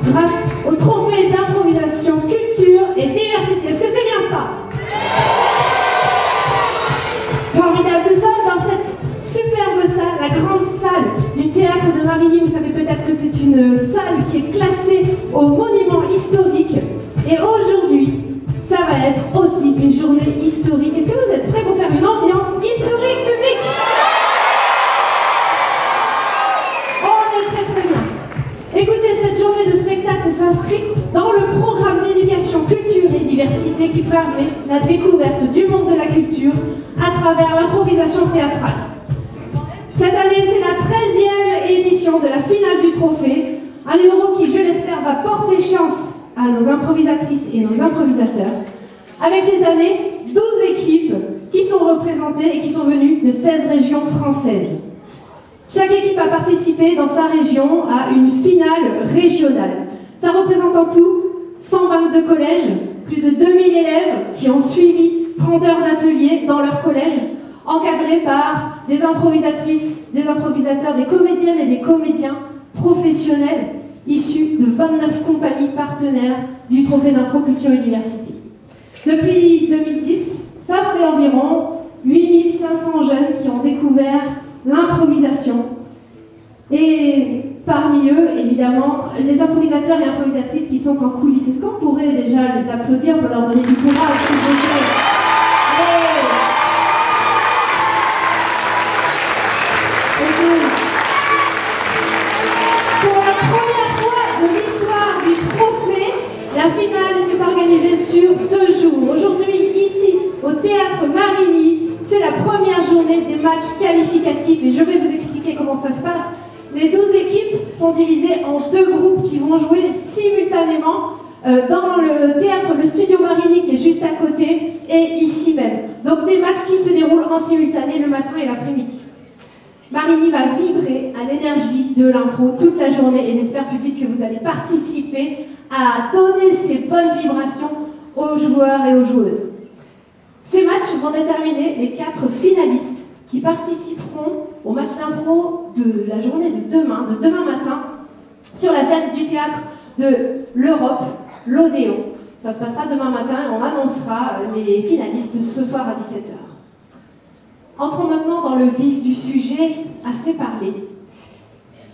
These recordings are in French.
grâce au trophée d'improvisation culture et diversité. Est-ce que c'est bien ça? Formidable. Nous sommes dans cette superbe salle, la grande salle du théâtre de Marigny. Vous savez peut-être que c'est une salle qui est classée au monument historique. Et aujourd'hui, ça va être aussi une journée historique. Est-ce que vous êtes prêts pour faire une ambiance historique publique? On est très très bien. Écoutez, cette journée de spectacle s'inscrit dans le programme d'éducation, culture et diversité qui permet la découverte du monde de la culture à travers l'improvisation théâtrale. Cette année, c'est la 13e édition de la finale du trophée, un numéro qui, je l'espère, va porter chance à nos improvisatrices et nos improvisateurs. Avec cette année, 12 équipes qui sont représentées et qui sont venues de 16 régions françaises. Chaque équipe a participé dans sa région à une finale régionale. Ça représente en tout 122 collèges, plus de 2000 élèves qui ont suivi 30 heures d'atelier dans leur collège, encadrés par des improvisatrices, des improvisateurs, des comédiennes et des comédiens professionnels issus de 29 compagnies partenaires du Trophée d'Impro Culture et Diversité. Depuis 2010, ça fait environ 8500 jeunes qui ont découvert l'improvisation. Et parmi eux, évidemment, les improvisateurs et improvisatrices qui sont en coulisses. Est-ce qu'on pourrait déjà les applaudir pour leur donner du courage, s'il vous plaît? Pour la première fois de l'histoire du trophée, la finale s'est organisée sur 2 jours. Aujourd'hui, ici, au Théâtre Marigny, c'est la première journée des matchs qualificatifs et je vais vous expliquer comment ça se passe. Les 12 équipes sont divisées en 2 groupes qui vont jouer simultanément dans le théâtre, le studio Marigny qui est juste à côté et ici même. Donc des matchs qui se déroulent en simultané le matin et l'après-midi. Marigny va vibrer à l'énergie de l'impro toute la journée et j'espère, public, que vous allez participer à donner ces bonnes vibrations aux joueurs et aux joueuses. Ces matchs vont déterminer les 4 finalistes qui participeront au match d'impro de la journée de demain matin, sur la scène du théâtre de l'Europe, l'Odéon. Ça se passera demain matin et on annoncera les finalistes ce soir à 17h. Entrons maintenant dans le vif du sujet, assez parlé.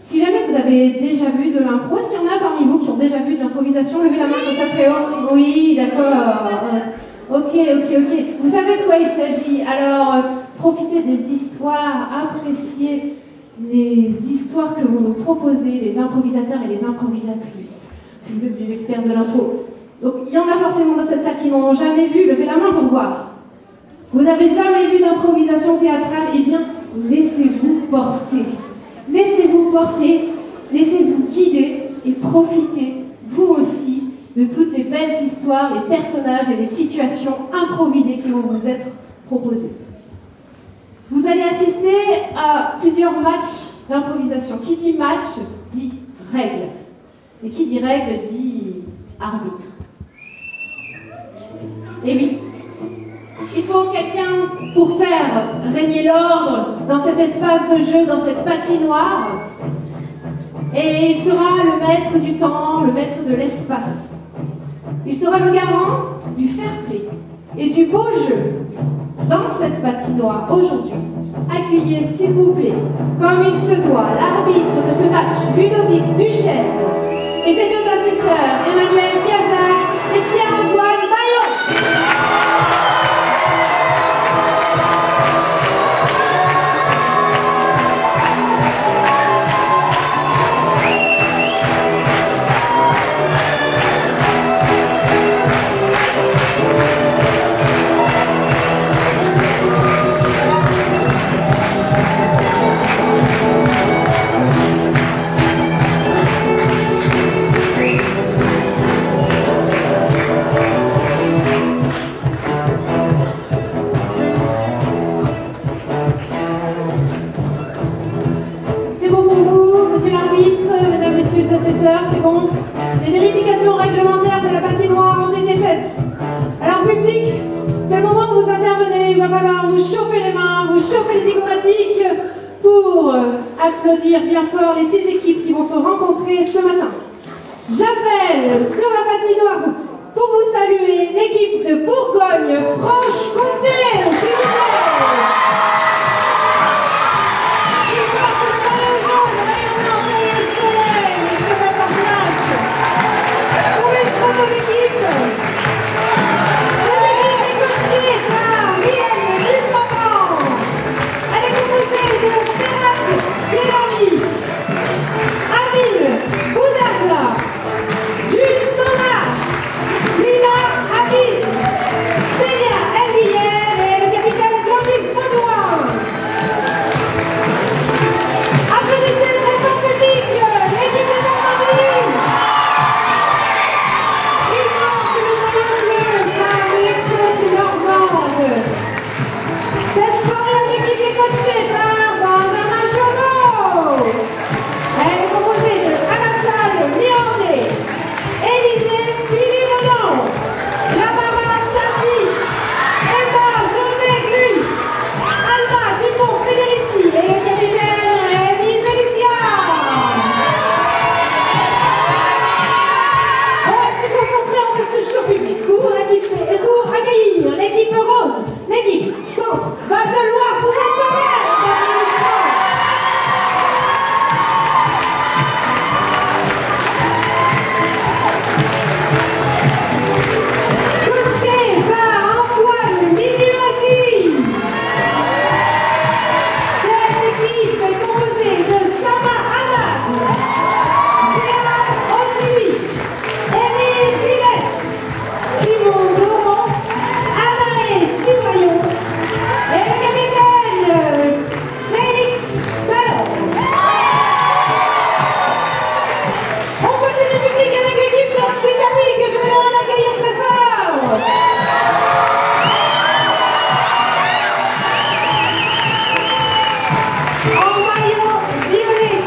Si jamais vous avez déjà vu de l'impro, est-ce qu'il y en a parmi vous qui ont déjà vu de l'improvisation? Levez la main comme ça très haut. Oui, d'accord. Ok. Vous savez de quoi il s'agit. Alors, profitez des histoires, appréciez les histoires que vont nous proposer les improvisateurs et les improvisatrices. Si vous êtes des experts de l'impro. Donc, il y en a forcément dans cette salle qui n'en ont jamais vu. Levez la main pour voir. Vous n'avez jamais vu d'improvisation théâtrale? Eh bien, laissez-vous porter. Laissez-vous porter, laissez-vous guider et profitez, vous aussi, de toutes les belles histoires, les personnages et les situations improvisées qui vont vous être proposées. Vous allez assister à plusieurs matchs d'improvisation. Qui dit match, dit règle. Et qui dit règle, dit arbitre. Et oui, il faut quelqu'un pour faire régner l'ordre dans cet espace de jeu, dans cette patinoire. Et il sera le maître du temps, le maître de l'espace. Il sera le garant du fair play et du beau jeu dans cette patinoire aujourd'hui. Accueillez, s'il vous plaît, comme il se doit, l'arbitre de ce match, Ludovic Duchesne, et ses 2 assesseurs, Emmanuel Piazzac et Pierre-Antoine Maillot. C'est bon. Les vérifications réglementaires de la patinoire ont été faites. Alors public, c'est le moment où vous intervenez. Il va falloir vous chauffer les mains, vous chauffer les zygomatiques pour applaudir bien fort les 6 équipes qui vont se rencontrer ce matin. J'appelle sur la patinoire pour vous saluer l'équipe de Bourgogne-Franche-Comté. S'il vous plaît. Ils portent le maillot jaune rayonnant comme le soleil et se mettent en place pour une trop bonne équipe. Cette équipe est coachée par Vienne Dupont. Elle est composée de Ferrat Djelami, Amine Boudazla, Jules Thomas, Lina Habib, Célia Elvière et le capitaine Clovis Baudouin. Applaudissez le très fort public, l'équipe de Normandie. Ils portent le maillot bleu par les côtes normandes. Cette première équipe est coachée par Benjamin Chauveau. Elle est composée de Anatal Mirandé, Élisée Philippe-Monon, Lamara Sardi, Emma José-Glu, Alma Dupont-Fédérici et le capitaine Rémi Félicia. On reste concentré, on reste chaud public. Pour accueillir l'équipe rose, l'équipe centre, Val-de-Loire, vous êtes combien? Coaché par Antoine Minuati. Cette équipe est composée de Sama Haddad, Gérard Ottiwi, Émile Villech, Simon Doron, Anaé Simayon et le capitaine Félix Salon. On continue le public avec l'équipe d'Occitanie que je vais leur accueillir très fort. En maillot violet,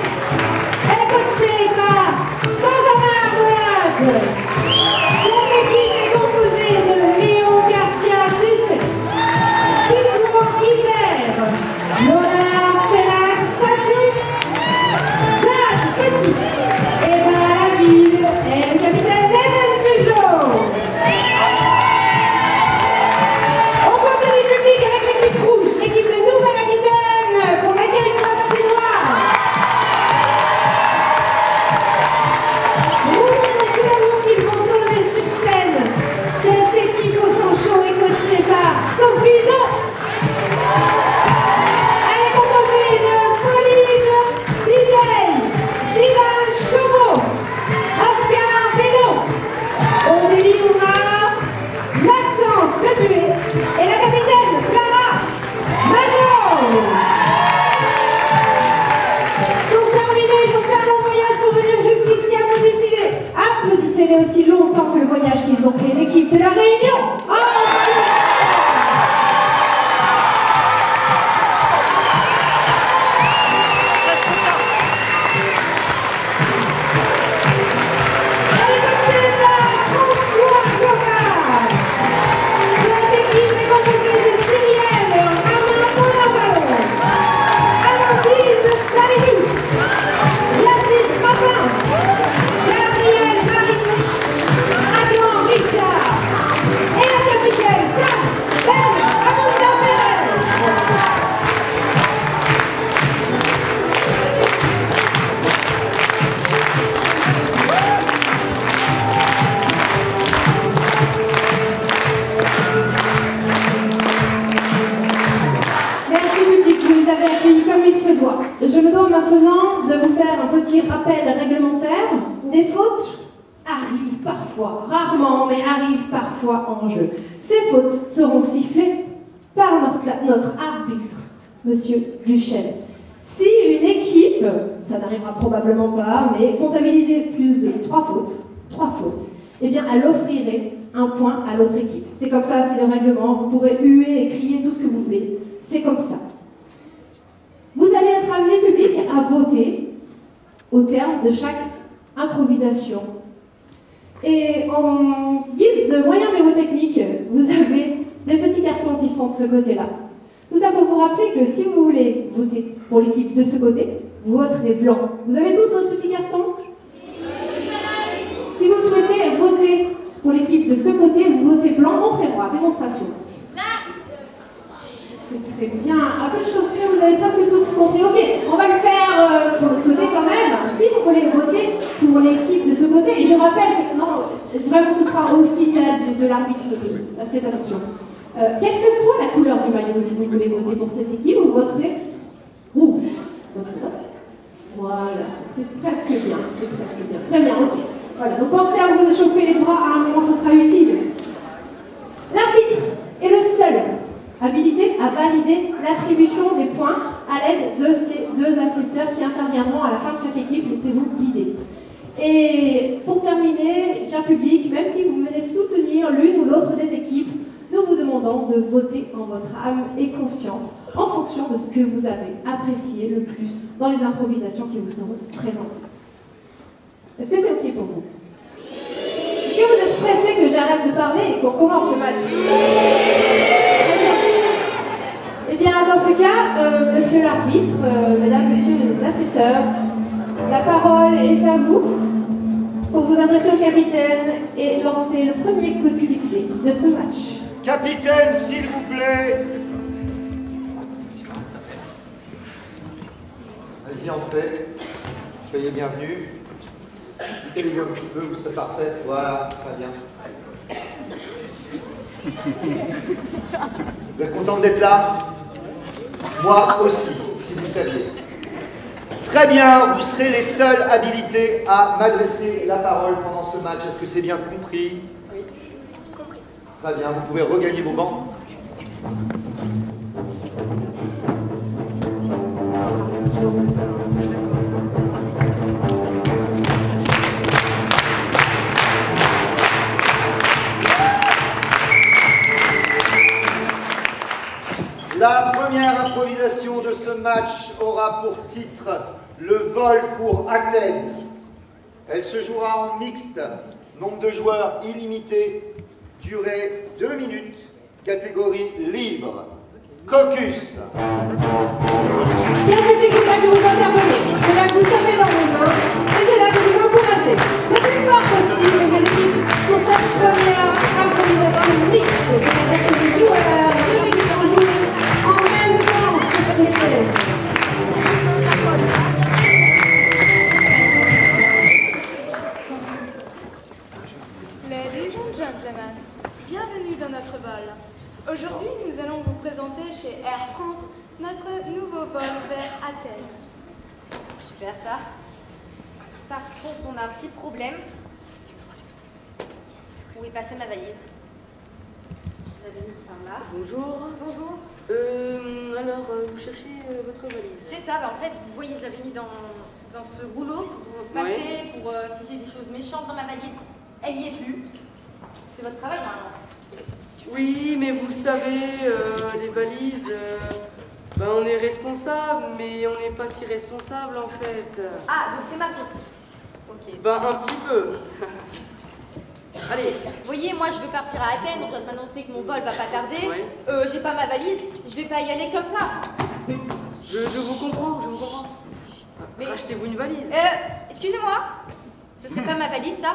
elle est coachée par Benjamin Boyade. Cette équipe est composée de Léo Garcia Tusset, Tito Hiver, Lola Ferrer Sajus, Jacques Petit, Eva Laville et le capitaine Evan Peugeot. On continue le public avec l'équipe rouge, l'équipe de Nouvelle-Aquitaine, qu'on accueille sur la patinoire. Rouge et les couleurs qu'ils vont donner sur scène. Cette équipe au sang chaud est coachée par Sophie Don. Elle est composée de Pauline Vigey, Dylan Chauveau, Oscar Bellon, Aurélie Hourard, Maxence Lebuet et la capitaine Clara Major. Pour terminer, ils ont fait un long voyage pour venir jusqu'ici. Applaudissez-les aussi longtemps que le voyage qu'ils ont fait, l'équipe de la Réunion. Elle est coachée par François Gomard. Cette équipe est composée de Cyrielle Ramin Bonavalo, Amandine Valérie, Yacine Papin, Gabriel Marie, Adnan Richard et la capitaine Sam Ben Amanda Perez. Merci public, vous les avez accueillis comme il se doit. Je me dois maintenant de vous faire un petit rappel réglementaire. Des fautes arrivent parfois, rarement, mais arrivent parfois en jeu. Ces fautes seront sifflées par notre arbitre, Monsieur Duchel. Si une équipe, ça n'arrivera probablement pas, mais comptabiliser plus de 3 fautes, eh bien elle offrirait un point à l'autre équipe. C'est comme ça, c'est le règlement, vous pourrez huer et crier tout ce que vous voulez, c'est comme ça. Vous allez être amené, public, à voter au terme de chaque improvisation. Et en guise de moyens mémotechniques, vous avez des petits cartons qui sont de ce côté-là. Tout ça pour vous rappeler que si vous voulez voter pour l'équipe de ce côté, vous voterez blanc. Vous avez tous votre petit carton? Pour l'équipe de ce côté, vous votez blanc, montrez-moi, démonstration. Très bien. Un peu de choses que vous avez presque tout compris. Ok, on va le faire pour l'autre côté quand même. Si vous voulez voter pour l'équipe de ce côté, et je rappelle que non, vraiment ce sera au signal de l'arbitre. Faites attention. Quelle que soit la couleur du maillot, si vous voulez voter pour cette équipe, vous voterez rouge. Voilà, c'est presque bien. C'est presque bien. Très bien, ok. Voilà, donc pensez à vous échauffer les bras, à un moment ce sera utile. L'arbitre est le seul habilité à valider l'attribution des points à l'aide de ces deux assesseurs qui interviendront à la fin de chaque équipe. Laissez-vous guider. Et pour terminer, cher public, même si vous venez soutenir l'une ou l'autre des équipes, nous vous demandons de voter en votre âme et conscience en fonction de ce que vous avez apprécié le plus dans les improvisations qui vous seront présentées. Est-ce que c'est OK pour vous? Est-ce que vous êtes pressés que j'arrête de parler et qu'on commence le match? Eh bien, dans ce cas, monsieur l'arbitre, mesdames, messieurs les assesseurs, la parole est à vous pour vous adresser au capitaine et lancer le premier coup de sifflet de ce match. Capitaine, s'il vous plaît. Allez-y, entrez. Soyez bienvenus. Quittez les yeux un petit peu, vous serez parfait. Voilà, très bien. Vous êtes content d'être là? Moi aussi, si vous saviez. Très bien, vous serez les seuls habilités à m'adresser la parole pendant ce match. Est-ce que c'est bien compris? Oui, compris. Très bien, vous pouvez regagner vos bancs. La première improvisation de ce match aura pour titre le vol pour Athènes. Elle se jouera en mixte, nombre de joueurs illimité, durée 2 minutes, catégorie libre. Caucus. Chers équipes, c'est là que vous intervenez, c'est là que vous savez dans vos mains, et c'est là que vous encouragez. Le plus fort possible, les équipes, pour cette première improvisation mixte. C'est-à-dire que les joueurs, deux équipes en ligne, en même temps, Ladies and gentlemen, bienvenue dans notre vol. Aujourd'hui, nous allons vous présenter chez Air France notre nouveau vol vers Athènes. Super ça. Par contre, on a un petit problème. Où est passée ma valise? La valise par là. Bonjour. Bonjour. Alors, vous cherchez votre valise? C'est ça, bah en fait, vous voyez, je l'avais mis dans ce rouleau pour passer, pour si j'ai des choses méchantes dans ma valise. Elle n'y est plus. C'est votre travail, normalement. Oui, mais vous savez, les valises, ben, on est responsable, mais on n'est pas si responsable en fait. Ah, donc c'est ma faute. Ok. Ben, un petit peu. Allez. Vous voyez, moi, je veux partir à Athènes, on vient de m'annoncer que mon vol va pas tarder. Ouais. J'ai pas ma valise, je vais pas y aller comme ça. Je vous comprends, je vous comprends. Mais- Achetez-vous une valise. Excusez-moi. Ce serait pas ma valise, ça?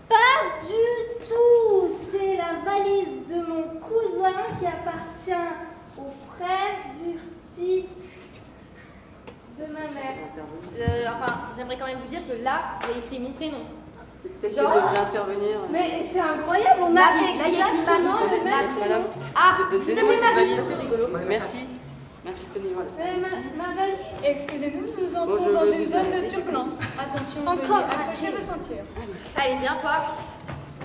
Pas du tout. C'est la valise de mon cousin qui appartient au frère du fils de ma mère. Enfin, j'aimerais quand même vous dire que là, il y a écrit mon prénom. C'est peut-être qu'elle devrait intervenir. Mais c'est incroyable, on a Là, il y a écrit exactement Marie. le même Madame, prénom. Ah, donnez-moi c'est cette Marie. valise. Merci. Merci, tenez, voilà. Mais ma valise. Excusez-nous, nous entrons Bon, je dans vais une vous zone de arrêter. turbulence. Attention, Encore veuillez accrocher a-t-il. vos ceintures. Allez, viens, toi.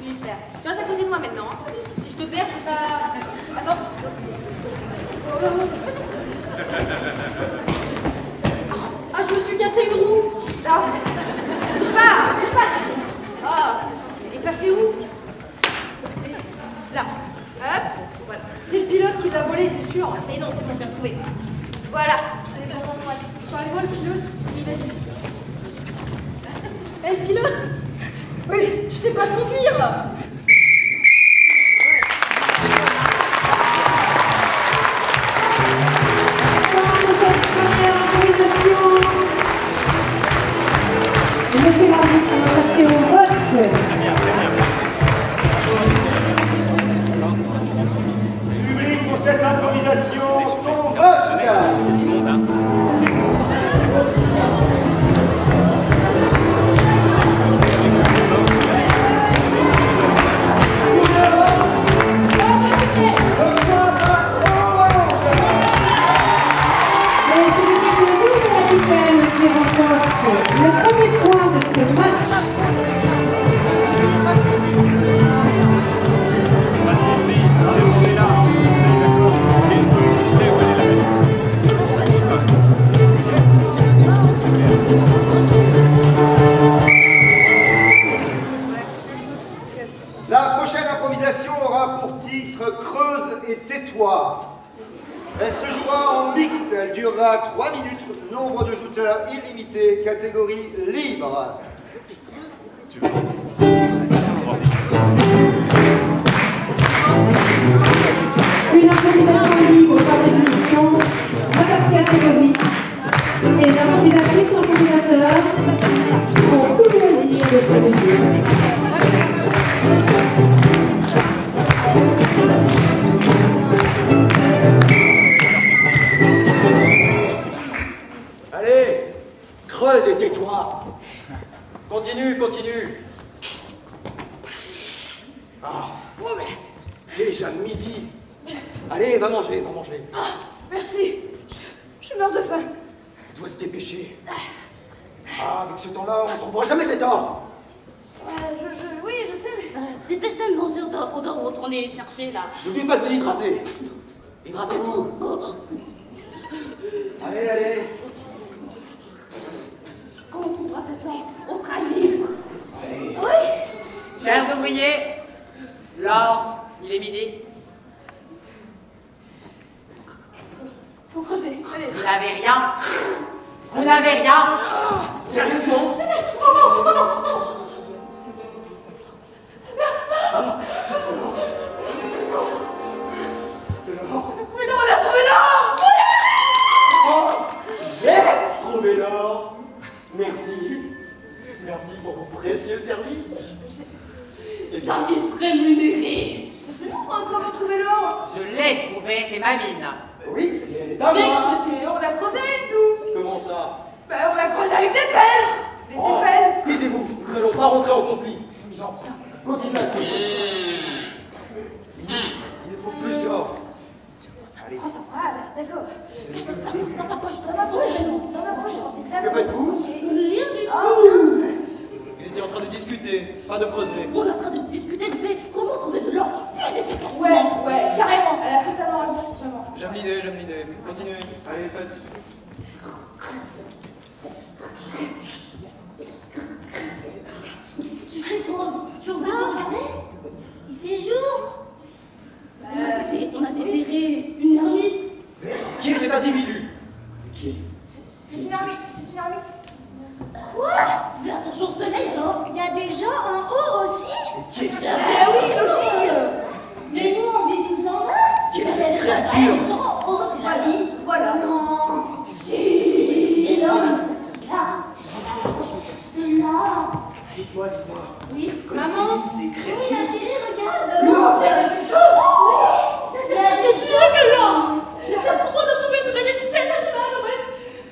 Super. Tu restes à côté de moi maintenant. Hein. Si je te perds, je vais pas... Attends. Ah, je me suis cassé une roue. Ah. Bouge pas, bouge pas. Ah, elle est passée où? Là. Hop. Voilà. C'est le pilote qui l'a volé, c'est sûr. Mais non, c'est bon, je vais retrouver. Voilà. Allez, bon, on va... Parlez-moi le pilote. Oui, vas-y. Hé, le pilote. Oui, tu sais pas conduire là. Laissez l'arbitre passer au vote. La prochaine improvisation aura pour titre Creuse et tais-toi. Elle se jouera en mixte, elle durera 3 minutes, nombre de jouteurs illimité, catégorie libre. Une improvisation libre par définition, dans la catégorie. Et l'improvisatrice et l'improvisateur ont tout le loisir de s'amuser. Allez, creuse et tais-toi. Continue, continue. Ah, déjà midi. Allez, va manger, va manger. Ah, merci. Je meurs de faim. Dois se dépêcher. Ah, avec ce temps-là, on ne trouvera jamais cet or. Oui, je sais, mais... Dépêche-toi de manger, on doit retourner chercher là. N'oubliez pas de vous hydrater. Hydratez-vous. Allez, allez. Quand on trouvera cet or, on sera libre. Allez. Oui. Chers ouvriers, l'or, il est midi. Faut creuser. Allez. Vous n'avez rien. Vous n'avez rien. Sérieusement? On a trouvé l'or. Oh, j'ai trouvé l'or. Merci. Merci pour vos précieux services. Service rémunéré. C'est nous qu'on a encore trouvé l'or. Je l'ai trouvé, c'est ma mine. Oui, mais elle est à moi. On l'a creusé, nous. Comment ça? Ben, on l'a creusé avec des pelles. Des pelles. Taisez-vous, nous n'allons pas rentrer en conflit. Non, continuez à creuser. Il faut plus d'or. Allez. Prends ça, d'accord. Dans ta poche, dans ma poche. Dans ma poche. Que faites-vous? Rien du tout. Vous étiez en train de discuter, pas de creuser. On est en train de discuter de fait comment trouver de l'or plus efficacement. Ouais, carrément. Elle a totalement raison, totalement. J'aime l'idée. Continuez. Allez, faites. Tu sais, toi, tu veux regarder? Il fait jour. On a déterré une ermite. Qui est cet individu? Qui? C'est une ermite. Quoi? Fais attention au soleil alors. Il y a des gens en haut aussi. Qui est ce... Oui, logique. Mais nous, on vit tous en bas. Quelle est cette créature? Les gens en haut, c'est la vie. Voilà. Non. Si. Et là, là, de là. Dites-moi. Oui, Connaissez-vous ces oui, créatures? la chérie, regarde. C'est quelque chose. Oui. C'est dégueulant. Comment on a trouvé une nouvelle espèce d'animal?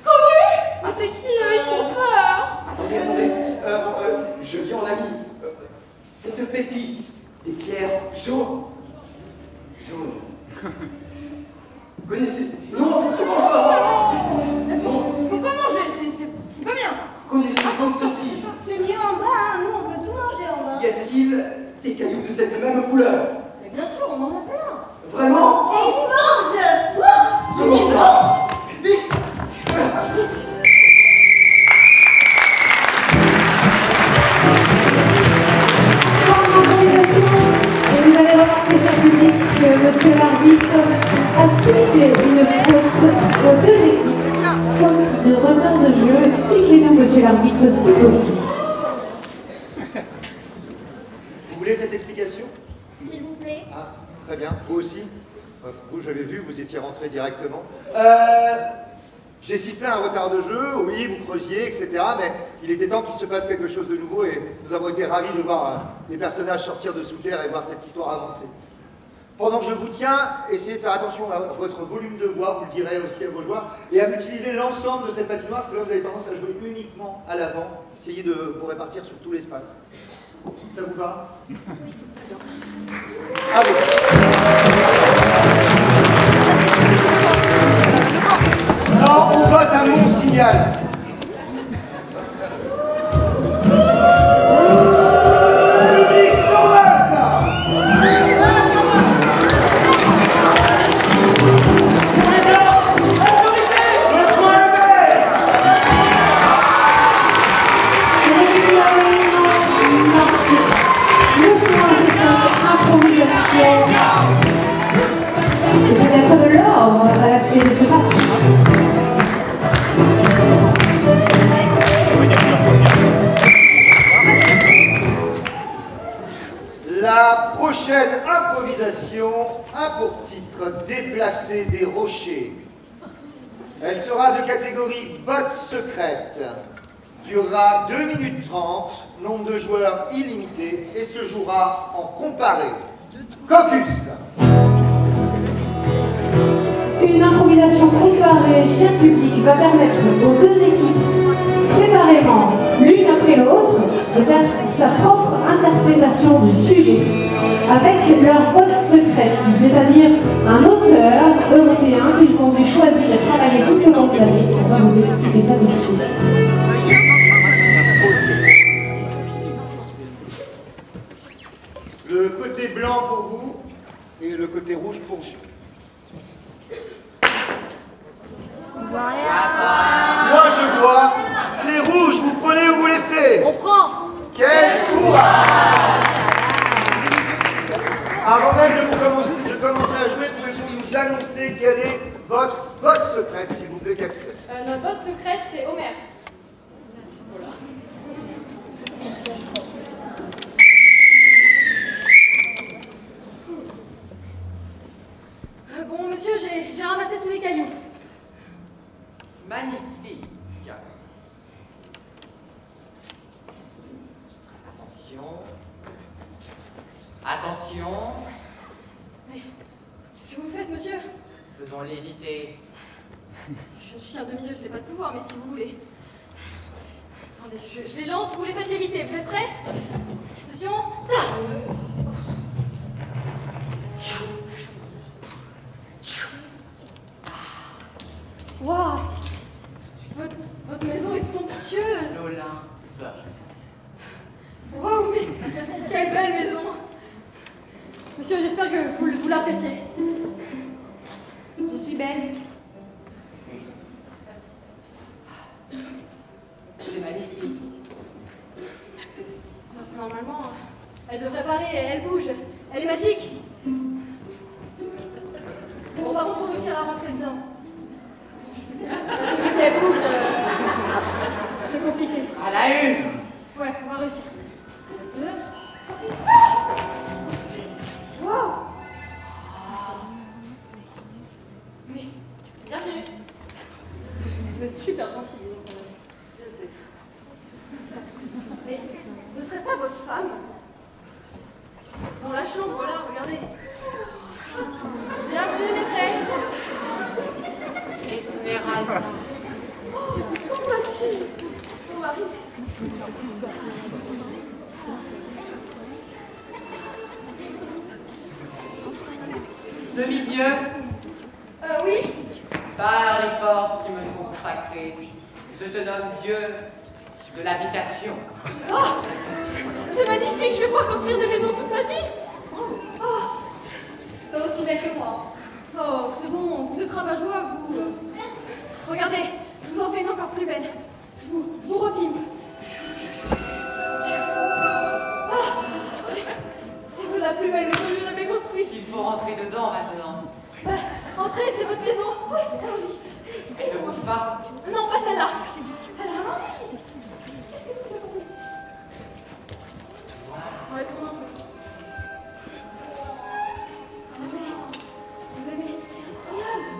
Comment? Mais c'est qui eux? Ils font peur. Attendez. Je viens en ami. Cette pépite, des pierres jaunes. Vous connaissez... Non, c'est mange pas. Non, Faut pas manger, c'est pas bien. connaissez-vous ceci? C'est mieux en bas, hein. Nous, on peut tout manger en bas. Y a-t-il des cailloux de cette même couleur? Mais bien sûr, on en a plein. Vraiment? Et ils se mangent. Je m'en sors. Vite. Et vous allez remarquer, cher public, que monsieur l'arbitre a sifflé une faute aux deux équipes. Faute de retard de jeu. Expliquez-nous, monsieur l'arbitre, s'il vous plaît. Vous voulez cette explication? S'il vous plaît. Ah, très bien. Vous aussi? Vous, j'avais vu, vous étiez rentré directement. J'ai sifflé un retard de jeu, oui, vous creusiez, etc. Mais il était temps qu'il se passe quelque chose de nouveau et nous avons été ravis de voir les personnages sortir de sous terre et voir cette histoire avancer. Pendant que je vous tiens, essayez de faire attention à votre volume de voix, vous le direz aussi à vos joueurs, et à utiliser l'ensemble de cette patinoire, parce que là vous avez tendance à jouer uniquement à l'avant. Essayez de vous répartir sur tout l'espace. Ça vous va? À vous. Alors, on vote un Mont-Signal. Le point est La prochaine improvisation a pour titre « Déplacer des rochers ». Elle sera de catégorie botte secrète, durera 2 minutes 30, nombre de joueurs illimité et se jouera en comparé. Caucus. Une improvisation comparée, cher public, va permettre aux deux équipes, séparément, l'une après l'autre, de faire sa propre interprétation du sujet, avec leur botte secrète, c'est-à-dire un auteur européen qu'ils ont dû choisir et travailler tout au long de l'année. On va vous expliquer ça tout de suite. Le côté blanc pour vous et le côté rouge pour vous. Moi je vois, c'est rouge, vous prenez ou vous laissez? On prend. Quel courage! Avant même de commencer à jouer, pouvez-vous nous annoncer quelle est votre botte secrète, s'il vous plaît, capitaine? Notre botte secrète, c'est Homer. Voilà. Bon, monsieur, j'ai ramassé tous les cailloux. Magnifique. Attention. Mais qu'est-ce que vous faites, monsieur? Faisons l'éviter. Je suis un demi-dieu, je n'ai pas de pouvoir, mais si vous voulez. Attendez, je les lance, vous les faites léviter. Vous êtes prêts? Attention. Waouh! Votre maison est somptueuse! L'Olympe. Waouh, mais quelle belle maison! Monsieur, j'espère que vous l'appréciez. Je suis belle. C'est magnifique. Normalement, elle devrait parler, elle bouge. Elle est magique. Bon, par contre, faut réussir à rentrer dedans. Celui qu'elle bouge, c'est compliqué. À la une. Ouais, on va réussir. 2. Wow! Mais, bienvenue. Vous êtes super gentil. Je sais. Mais, ne serait-ce pas votre femme? Dans la chambre, là, regardez. Bienvenue, maîtresse. Esmeralda. Oh, ma fille. Mon mari. Demi-dieu, Oui? par les forces qui me font consacrer, je te nomme Dieu de l'habitation. Oh, c'est magnifique, je vais pouvoir construire des maisons toute ma vie. Oh, aussi belle que moi. Oh, c'est bon, vous êtes rabat-joie, vous. Regardez, je vous en fais une encore plus belle. Je vous repime. C'est vous la plus belle maison que j'ai jamais construite. Il faut rentrer dedans maintenant. Entrez, c'est votre maison. Oui, allons-y. Et ne bouge pas. Non, pas celle-là. Alors, on va tourner un peu. Vous aimez, c'est incroyable.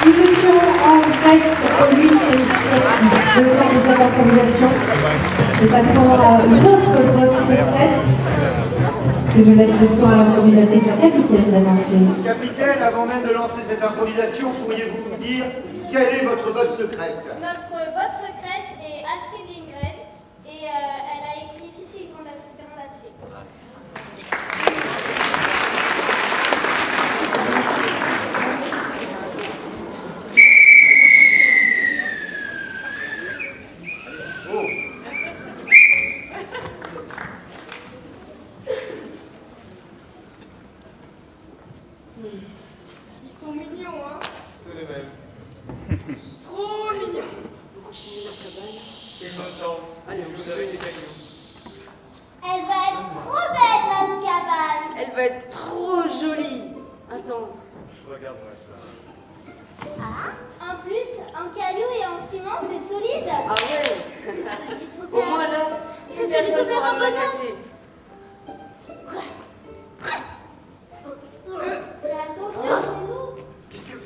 Nous étions en Grèce au 8e siècle, le temps de cette improvisation. Nous passons à une autre botte secrète. Et je laisse le soin à l'improvisatrice, la capitaine, d'annoncer. Capitaine, avant même de lancer cette improvisation, pourriez-vous nous dire quelle est votre botte secrète? Notre botte secrète est Astrid Lindgren et elle a écrit Fifi et Grand Acier. Ils sont mignons, hein? Trop mignons. Innocence. Allez, on peut jouer des cailloux. Elle va être trop belle, notre cabane. Elle va être trop jolie. Attends. Regarde-moi ça. Ah, en plus, en caillou et en ciment, c'est solide. Ah ouais. la casser. Qu'est-ce que...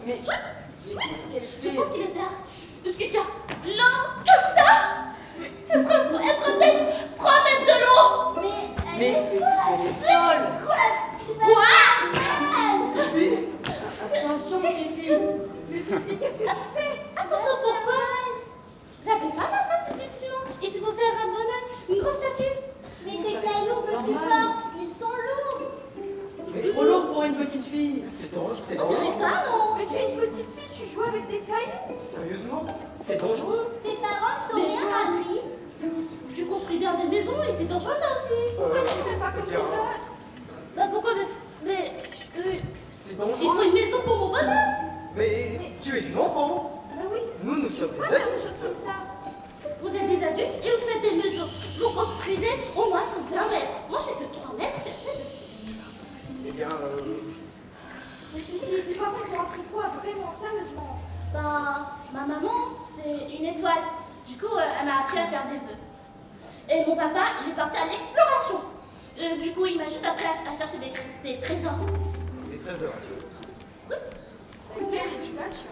Mais qu'est-ce qu'elle Je fait? pense qu'il est peur. Parce que tu as l'eau comme ça. Ça serait pour être peut-être 3 mètres de l'eau. Mais elle est folle. Quoi? Attention, Fifi. Mais qu'est-ce que tu fais? Attention, pourquoi? Ça fait pas mal ça, c'est du ciment. Et c'est pour faire un bonhomme, une grosse statue. Mais tes cailloux que tu portes, ils sont lourds. C'est trop lourd pour une petite fille. C'est dangereux, c'est On dirait dangereux. pas, non? Mais tu es une petite fille, tu joues avec des cailloux. Sérieusement? C'est dangereux. Tes parents t'ont rien appris. Tu construis bien des maisons et c'est dangereux ça aussi. Pourquoi tu fais pas comme les autres? Bah pourquoi? Mais C'est il faut dangereux. une maison pour mon bonhomme. Mais tu es une enfant. Bah oui. Nous sommes Pourquoi des faire des adultes. choses comme ça? Vous êtes des adultes et vous faites des maisons. Vous construisez au moins 20 mètres. Moi j'ai que 3 mètres, c'est assez petit. Eh bien, Mais tu pas qu'on appris quoi vraiment, sérieusement? Ben, ma maman, c'est une étoile. Du coup, elle m'a appris à faire des vœux. Et mon papa, il est parti à l'exploration. Du coup, il m'a juste appris à chercher des trésors. les trésors. Quelle éducation?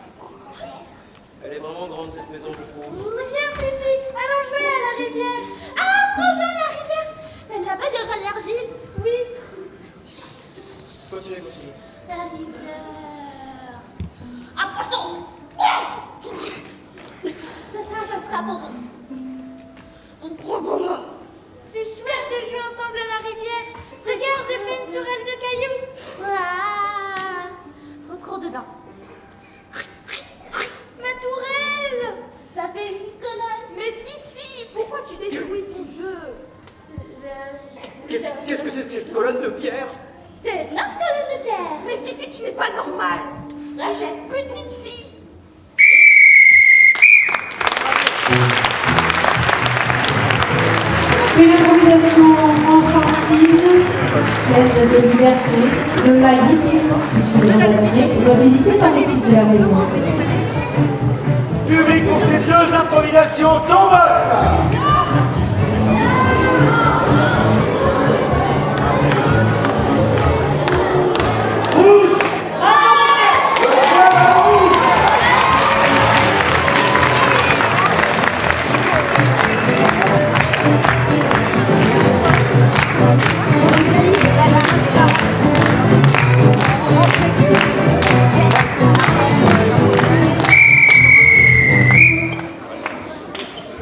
Elle est vraiment grande cette maison, je trouve. Viens, Fifi, allons jouer à la rivière. Ah, trop bien la rivière. Elle n'a pas d'allergie. Oui. Continuez. La rivière. Approchons. Ça sera pour vous. C'est chouette de jouer ensemble à la rivière. Regarde, j'ai fait une tourelle de cailloux. Ah, trop dedans. Ma tourelle. Ça fait une petite connasse. Mais Fifi, pourquoi tu détruis son jeu? Qu'est-ce que c'est cette colonne de pierre? C'est notre colonne de pierre. Mais Fifi, tu n'es pas normale. Tu es une petite fille. Une improvisation enfantine, pleine de liberté, de malice, qui doit visiter par les petites heures. Public pour ces deux improvisations, ton vote. Rouge.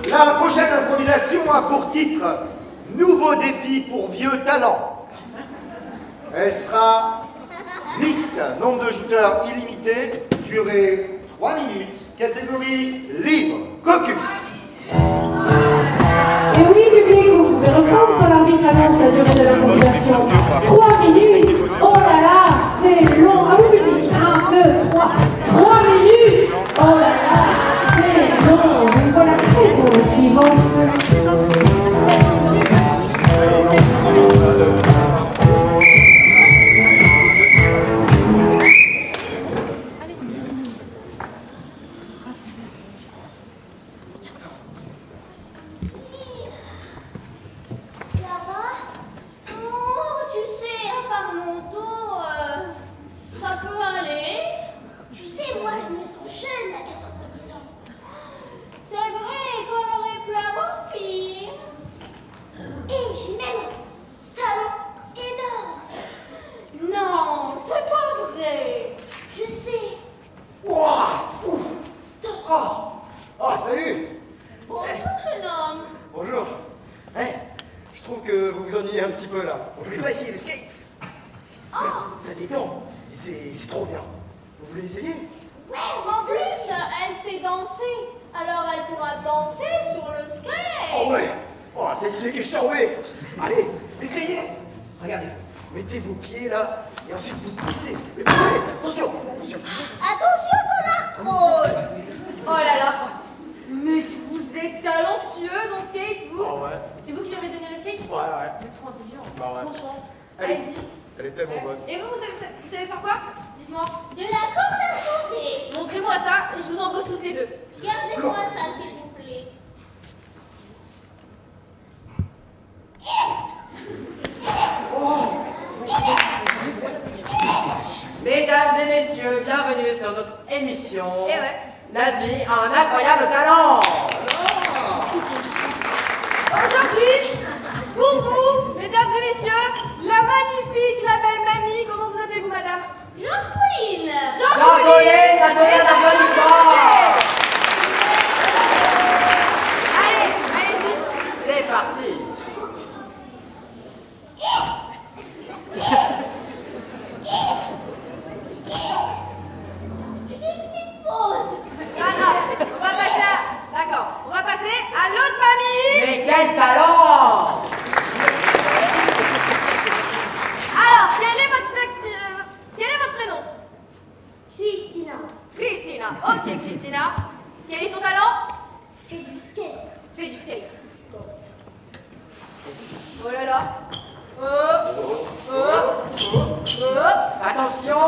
La prochaine improvisation a pour titre « Nouveau défi pour vieux talents ». Elle sera mixte, nombre de jouteurs illimité, durée 3 minutes, catégorie libre, caucus. Et oui, public, vous pouvez reprendre quand l'arbitre annonce la durée de l'improvisation. 3 minutes. Oh là là, c'est long. Ah oui, public. 1, 2, 3. 3 minutes. Oh là là, c'est long. Vous voilà prêt pour le suivant. Ça va? Oh, tu sais, à part mon dos, ça peut aller. Tu sais, moi, je me sens jeune à 90 ans. C'est vrai qu'on aurait pu avoir pire. Et j'ai même un talent énorme. Non, c'est pas vrai. Je sais. Ouah, ouf. Oh, salut. Bonjour, jeune homme. Bonjour. Je trouve que vous vous ennuyez un petit peu là. Vous voulez pas essayer le skate? Ça détend. C'est trop bien. Vous voulez essayer? Ouais, en plus, elle sait danser. Alors elle pourra danser sur le skate. Oh ouais. Oh, c'est l'idée qui est charbée. Allez, essayez. Regardez. Mettez vos pieds là et ensuite vous poussez. Mais allez, attention. Attention ton arthrose. Oh là là. Mais vous êtes talentueux dans le skate, vous. Oh ouais. C'est vous qui lui avez donné le skate? Ouais. Vous êtes trop intelligent. Bah ouais. Franchement. Allez. Allez-y. Elle est tellement Ouais. bonne. Et vous savez faire quoi? Dites-moi. De la corde à sauter. Montrez-moi ça et je vous embauche toutes les deux. Gardez-moi ça, s'il vous plaît. émission. Eh ouais. La vie a un incroyable talent. Aujourd'hui, pour vous, mesdames et messieurs, la magnifique, la belle mamie, comment vous appelez-vous, madame? Jean-Pauline. Jean-Pauline, la belle applaudissement. Allez, allez-y. C'est parti. Pas grave, on va passer à... D'accord, on va passer à l'autre mamie. Mais quel talent! Alors, quel est votre prénom? Christina. Christina. Ok, Christina. Quel est ton talent? Je fais du skate. Tu fais du skate. Oh là là. Oh. Attention!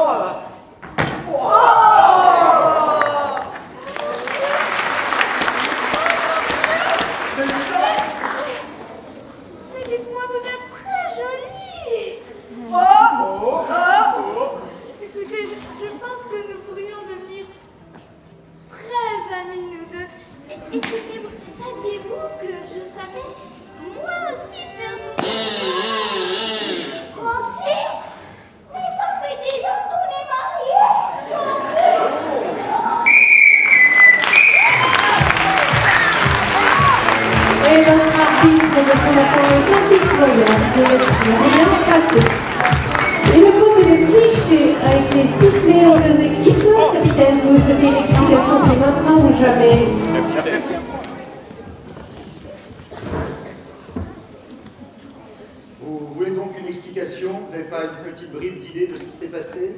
Mais dites-moi, vous êtes très jolie. Écoutez, je pense que nous pourrions devenir très amis, nous deux. Écoutez, saviez-vous que je savais moi aussi faire du Francis, mais ça fait 10 ans qu'on est mariés. Et notre arbitre de son appareil tactique ne laisse rien passer. Et le faute de cliché a été sifflé aux deux équipes. Capitaine, si vous souhaitez une explication, c'est maintenant ou jamais. Vous voulez donc une explication? Vous n'avez pas une petite bribe d'idée de ce qui s'est passé?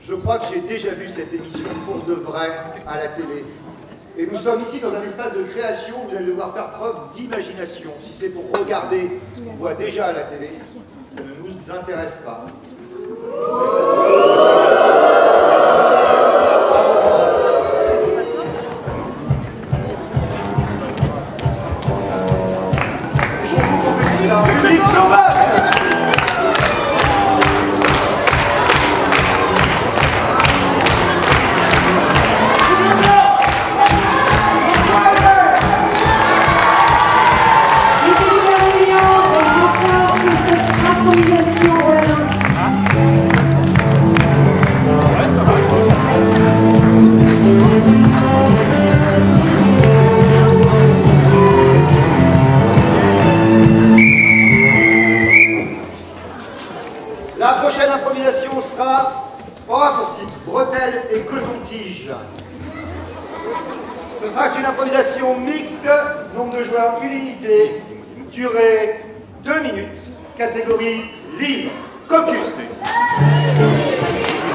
Je crois que j'ai déjà vu cette émission pour de vrai à la télé. Et nous sommes ici dans un espace de création où vous allez devoir faire preuve d'imagination. Si c'est pour regarder ce qu'on voit déjà à la télé, ça ne nous intéresse pas. Public normal! La prochaine improvisation aura pour titre Bretelles et coton-tige. Ce sera une improvisation mixte, nombre de joueurs illimité, durée 2 minutes, catégorie libre, caucus.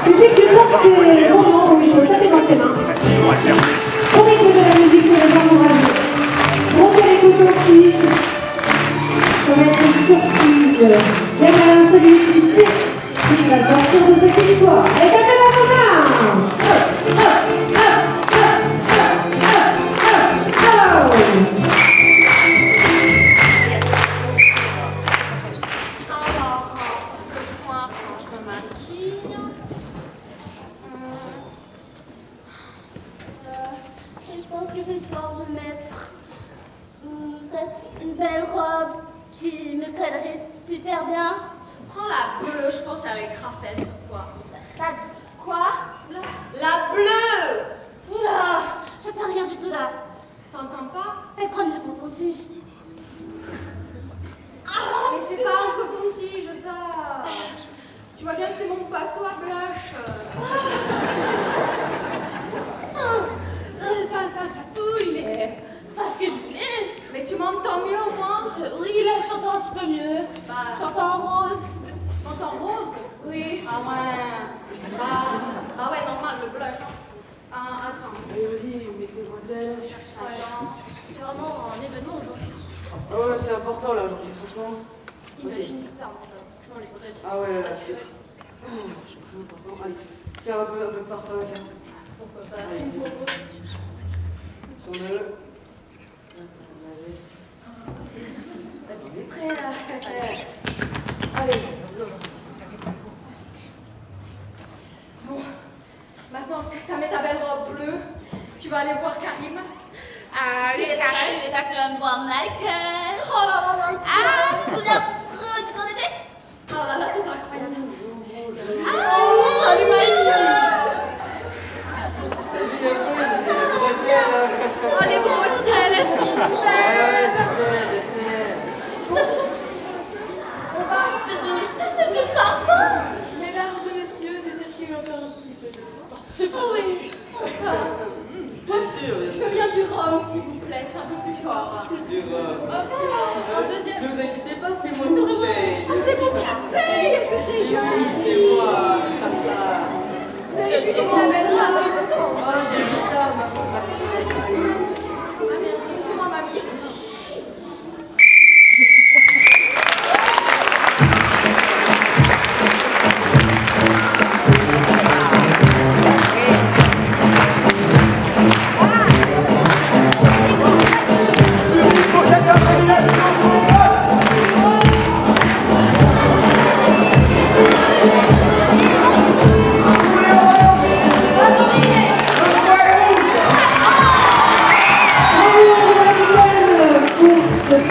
Public, je crois que c'est le moment où il faut taper dans ses mains. Au rythme de la musique que les gens vont rajouter. Montez les coton-tiges. Ça va être une surprise. Bien malin celui qui sait qui va sortir de cette histoire. Et tapez dans vos mains. Alors, ce soir, quand je me maquille, et je pense que ce soir, je vais mettre peut-être une belle robe qui me collerait super bien. Prends la bleue, je pense qu'elle est crapette sur toi. T'as dit quoi? La bleue! Oula, j'entends rien du tout là. T'entends pas? Elle prend le coton-tige. Mais c'est pas un coton-tige, ça! Tu vois bien que c'est mon pinceau à blush. Ça chatouille, mais c'est pas ce que je voulais. Mais tu m'entends mieux au moins? Oui, là, j'entends un petit peu mieux. Bah, J'entends rose. t'entends rose? Oui. Ah ouais. Ah ouais, normal, le blush. Ah, attends. Allez, vas-y, mettez le bretelles. C'est vraiment un événement aujourd'hui. Ah ouais, c'est important là aujourd'hui, franchement. Imagine, je perds franchement les bretelles. Ah ouais, là, c'est franchement important. Allez, tiens un peu de parfum, tiens. Pourquoi pas? Allez, tourne-le. La veste. On est prêt là. Allez, Bon, maintenant, Karim. Karim, tu vas me boire Michael. Oh là là, Michael. Ah, tu te souviens trop du camp d'été? Oh là là, c'est incroyable. Ah, salut Michael. Oh, les bretelles, elles sont belles. Je sais. C'est du parfum. Mesdames et messieurs, désirez-vous encore un petit peu de vin? C'est pas oui. Encore. Bien sûr, bien Je sûr. veux bien du rhum, s'il vous plaît, c'est un peu plus fort. Du rhum. Un deuxième. Ne vous inquiétez pas, c'est moi qui paye. Ah, c'est vous qui payez, que c'est Oui, gentil. c'est moi. Vous avez vu comme la belle race. Oh, j'ai vu ça, maman. Ah merde, c'est moi, mamie. Pour cette organisation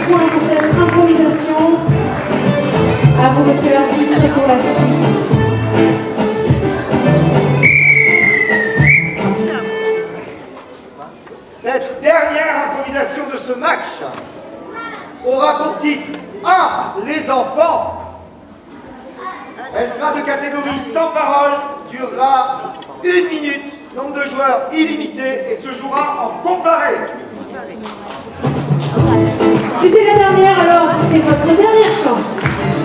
pour pour cette improvisation. À vous, monsieur l'arbitre, pour la suite. Cette dernière improvisation de ce match aura pour titre Ah, les enfants. Elle sera de catégorie sans parole, durera 1 minute, nombre de joueurs illimité et se jouera en comparé. Si c'est la dernière, alors c'est votre dernière chance.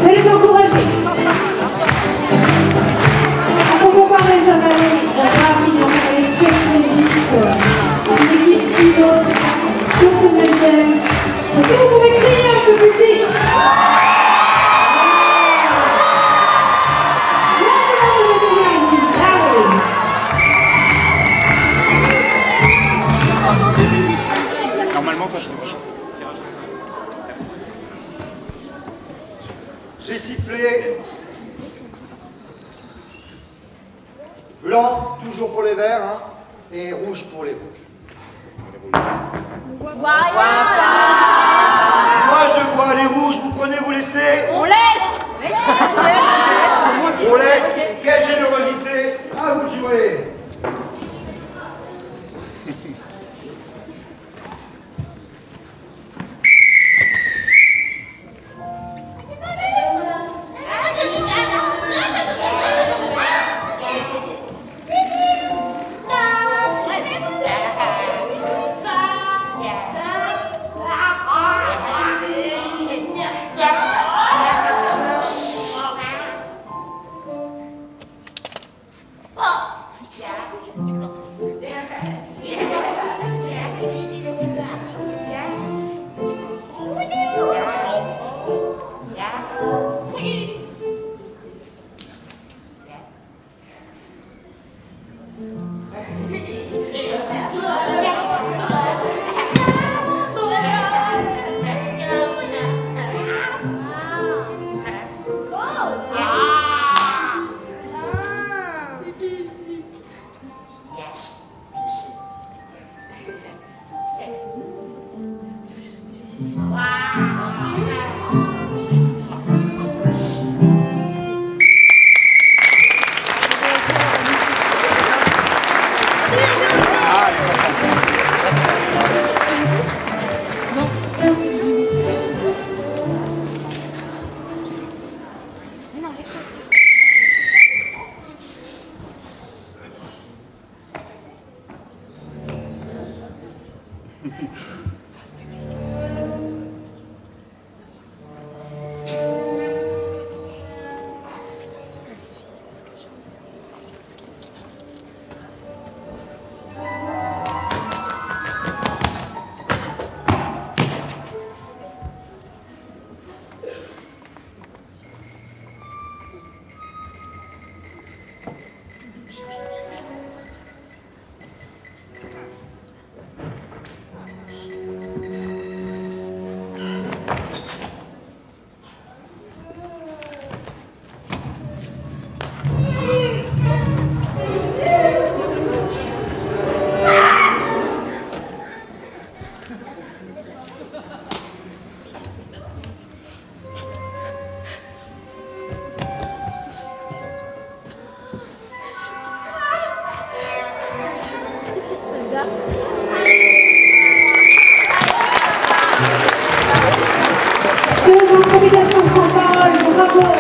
Allez encourager. Pour comparer, ça va aller rapidement, ça va aller très vite. Une équipe qui vote sur ce même thème. Est-ce que vous pouvez crier un peu public? Normalement, quand je J'ai sifflé. Blanc, toujours pour les verts, hein, et rouge pour les rouges. Moi, je vois les rouges, vous prenez, vous laissez. On laisse. On laisse. Quelle générosité. À vous de jouer.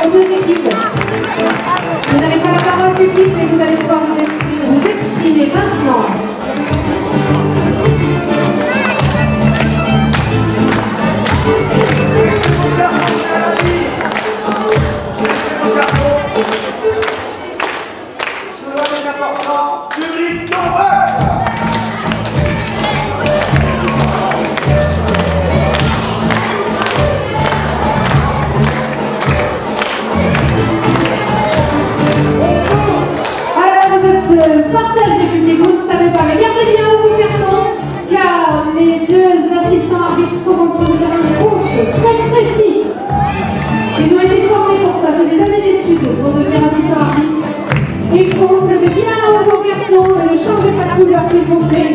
aux deux équipes. Vous n'avez pas la parole publique, mais vous allez pouvoir vous exprimer maintenant. Cela est important, public nombreux. Alors vous êtes partagé public, vous ne savez pas, mais gardez bien vos cartons, car les deux assistants arbitres sont en train de faire un compte très précis. Ils ont été formés pour ça, c'est des années d'études pour devenir assistant arbitre. Ils comptent, levez bien vos cartons et ne changez pas de couleur s'il vous plaît,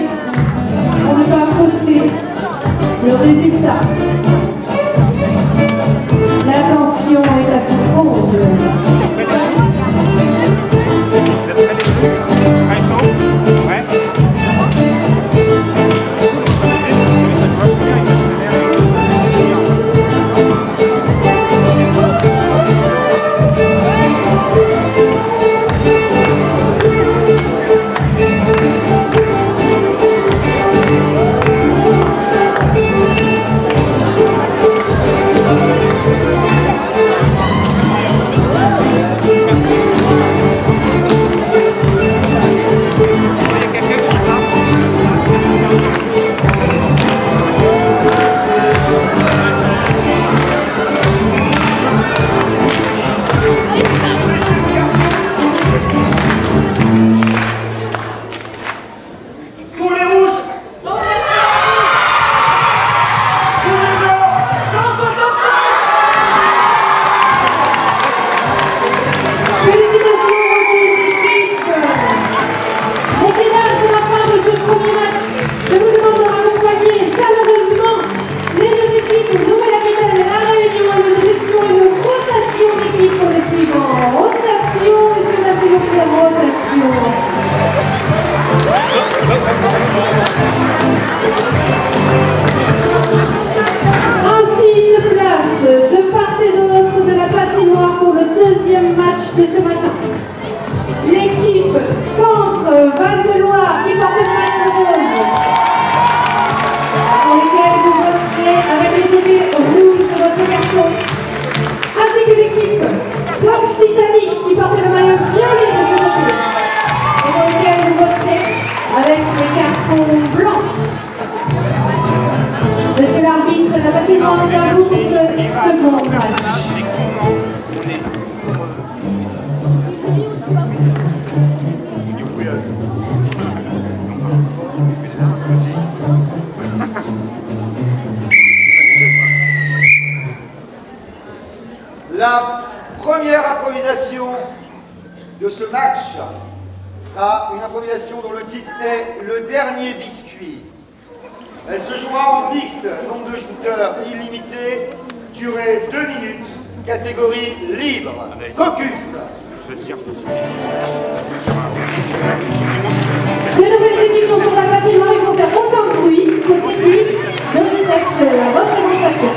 pour ne pas fausser le résultat. L'attention est à son comble. Très chaud. Ouais. La première improvisation de ce match sera une improvisation dont le titre est « Le dernier biscuit ». Elle se jouera en mixte, nombre de shooters illimité, durée 2 minutes, catégorie libre. Caucus. Les nouvelles équipes sont sur la patinoire, ils vont faire autant de bruit qu'au début de cette représentation.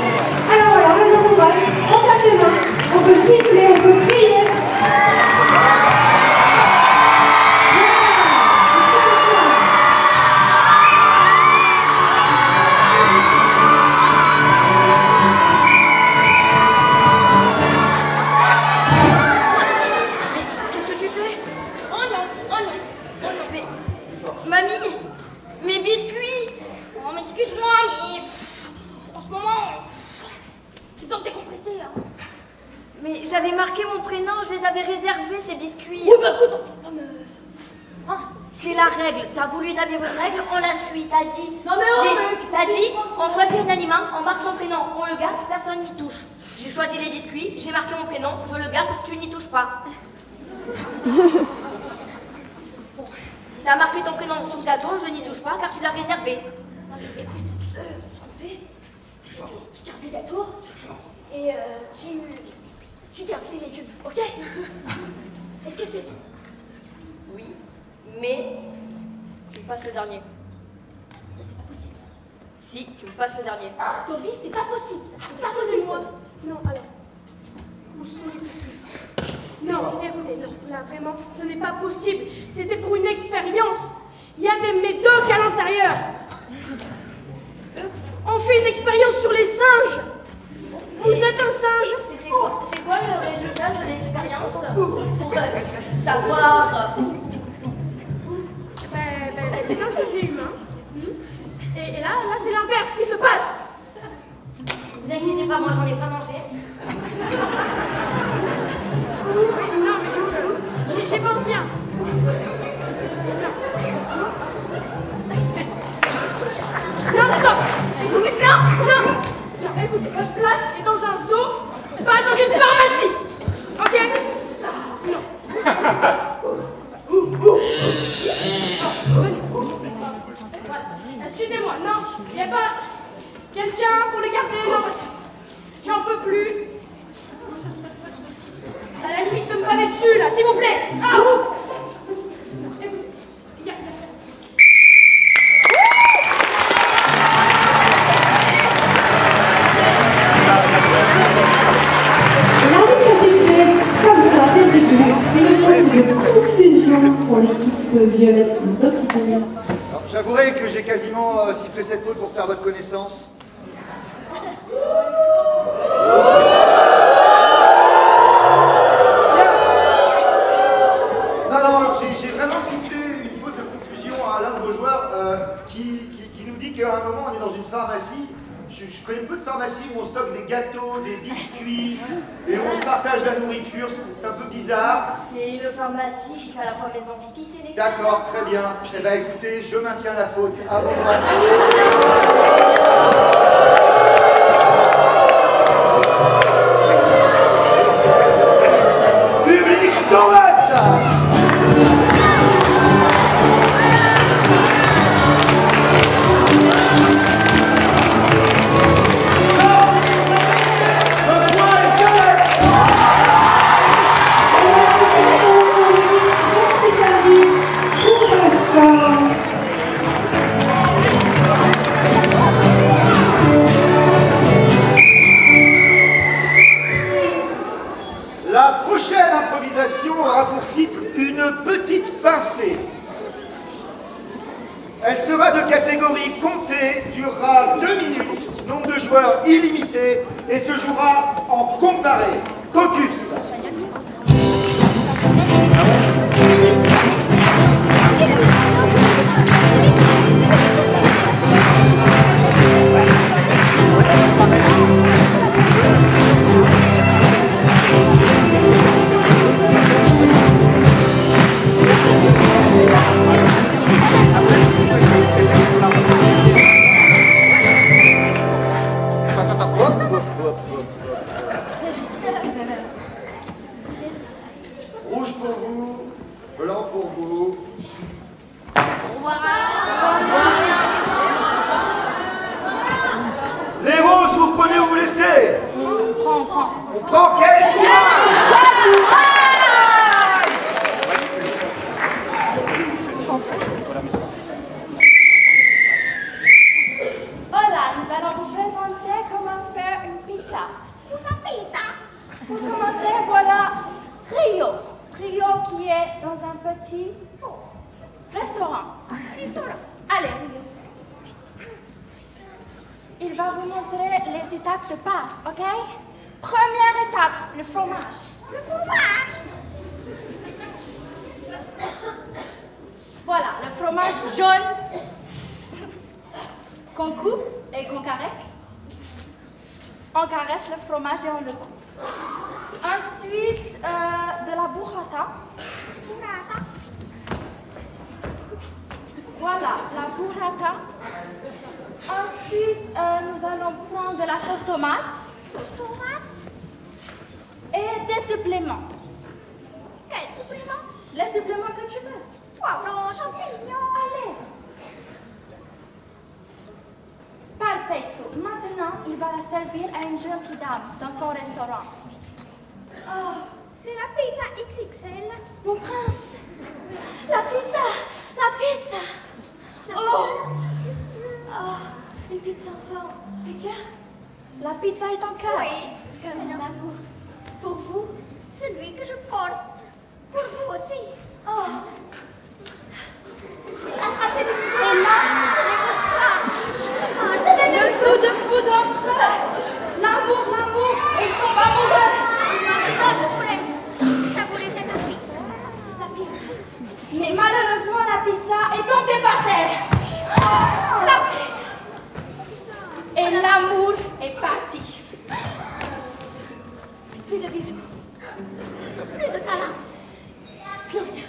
Alors voilà, on les encourage, on tape les mains, on peut siffler, on peut crier. Qu'est-ce que tu fais? Oh non, oh non, oh non, mais... Mamie, mes biscuits! Oh, mais excuse-moi, mais en ce moment, j'ai besoin de décompresser. Hein. Mais j'avais marqué mon prénom, je les avais réservés, ces biscuits. Oui, bah écoute, tu vas pas me... Hein? C'est la règle. T'as voulu établir une règle, on la suit. T'as dit. Non mais oh, mec. T'as dit, on choisit un aliment, on marque son prénom, on le garde, personne n'y touche. J'ai choisi les biscuits, j'ai marqué mon prénom, je le garde, tu n'y touches pas. Bon. T'as marqué ton prénom sur le gâteau, je n'y touche pas car tu l'as réservé. Écoute, ce qu'on fait, je garde les gâteaux et tu gardes les légumes, ok? Est-ce que c'est... Oui, mais tu me passes le dernier. Ça, c'est pas possible. Si, tu me passes le dernier. Tommy, c'est pas possible. C'est pas possible. Moi. Non, alors. son équipe. Non, écoutez, non, là vraiment, ce n'est pas possible. C'était pour une expérience. Il y a des médocs à l'intérieur. On fait une expérience sur les singes. Vous êtes un singe? C'est quoi le résultat de l'expérience? Pour savoir... Les singes deviennent humains. Et là c'est l'inverse qui se passe. Vous inquiétez pas, moi j'en ai pas mangé. Non, mais j'y pense bien. Non, stop. Écoutez, non, écoutez, votre place est dans un zoo, pas dans une pharmacie. Ok? Non. Excusez-moi, non, il n'y a pas quelqu'un pour les garder, non, j'en peux plus. À la limite de me baver dessus, là, s'il vous plaît. Ah, écoutez, il y a... L'arbitre s'est fait comme ça, dès le début, et le temps de confusion pour l'équipe violette d'Occitanie. J'avouerai que j'ai quasiment sifflé cette faute pour faire votre connaissance. Non, j'ai vraiment sifflé une faute de confusion à l'un de vos joueurs qui nous dit qu'à un moment on est dans une pharmacie. Je connais peu de pharmacies où on stocke des gâteaux, des biscuits, et où on se partage la nourriture, c'est un peu bizarre. C'est une pharmacie qui fait à la fois maison pipi, c'est des... D'accord, très bien. Eh bien écoutez, je maintiens la faute. À vos droits. Public tomate. La prochaine improvisation aura pour titre une petite pincée. Elle sera de catégorie comptée, durera 2 minutes, nombre de joueurs illimité et se jouera en comparé. Caucus. Rouge pour vous, blanc pour vous. Les roses, vous prenez ou vous laissez? On prend quel courage? Voilà, nous allons vous présenter comment faire une pizza. Une pizza. Pour commencer, voilà Rio. Rio qui est dans un petit restaurant. Allez, Rio. Il va vous montrer les étapes de base, ok? Première étape, le fromage. Le fromage. Voilà, le fromage jaune qu'on coupe et qu'on caresse. On caresse le fromage et on le coupe. Ensuite, de la burrata. Voilà, la burrata. Ensuite, nous allons prendre de la sauce tomate. Sauce tomate. Et des suppléments. Quel supplément? Les suppléments que tu veux. Poivron, champignons. Allez. Perfecto. Maintenant, il va la servir à une gentille dame dans son restaurant. Oh, c'est la pizza XXL. Mon prince. La pizza. La pizza. Oh. Oh, une pizza en forme de cœur. La pizza est en cœur. Oui, comme mon amour. Pour vous, celui que je porte. Pour vous aussi. Oh. Attrapez-le. Et là, je les reçois. Oh, Le feu de foudre entre eux. L'amour et tombe amoureux. Maintenant, je vous laisse. Savourer cette vie. La pizza. Mais malheureusement, la pizza est tombée par terre. La pizza. Et l'amour est parti. Plus de bisous. Plus de câlins. Plus rien.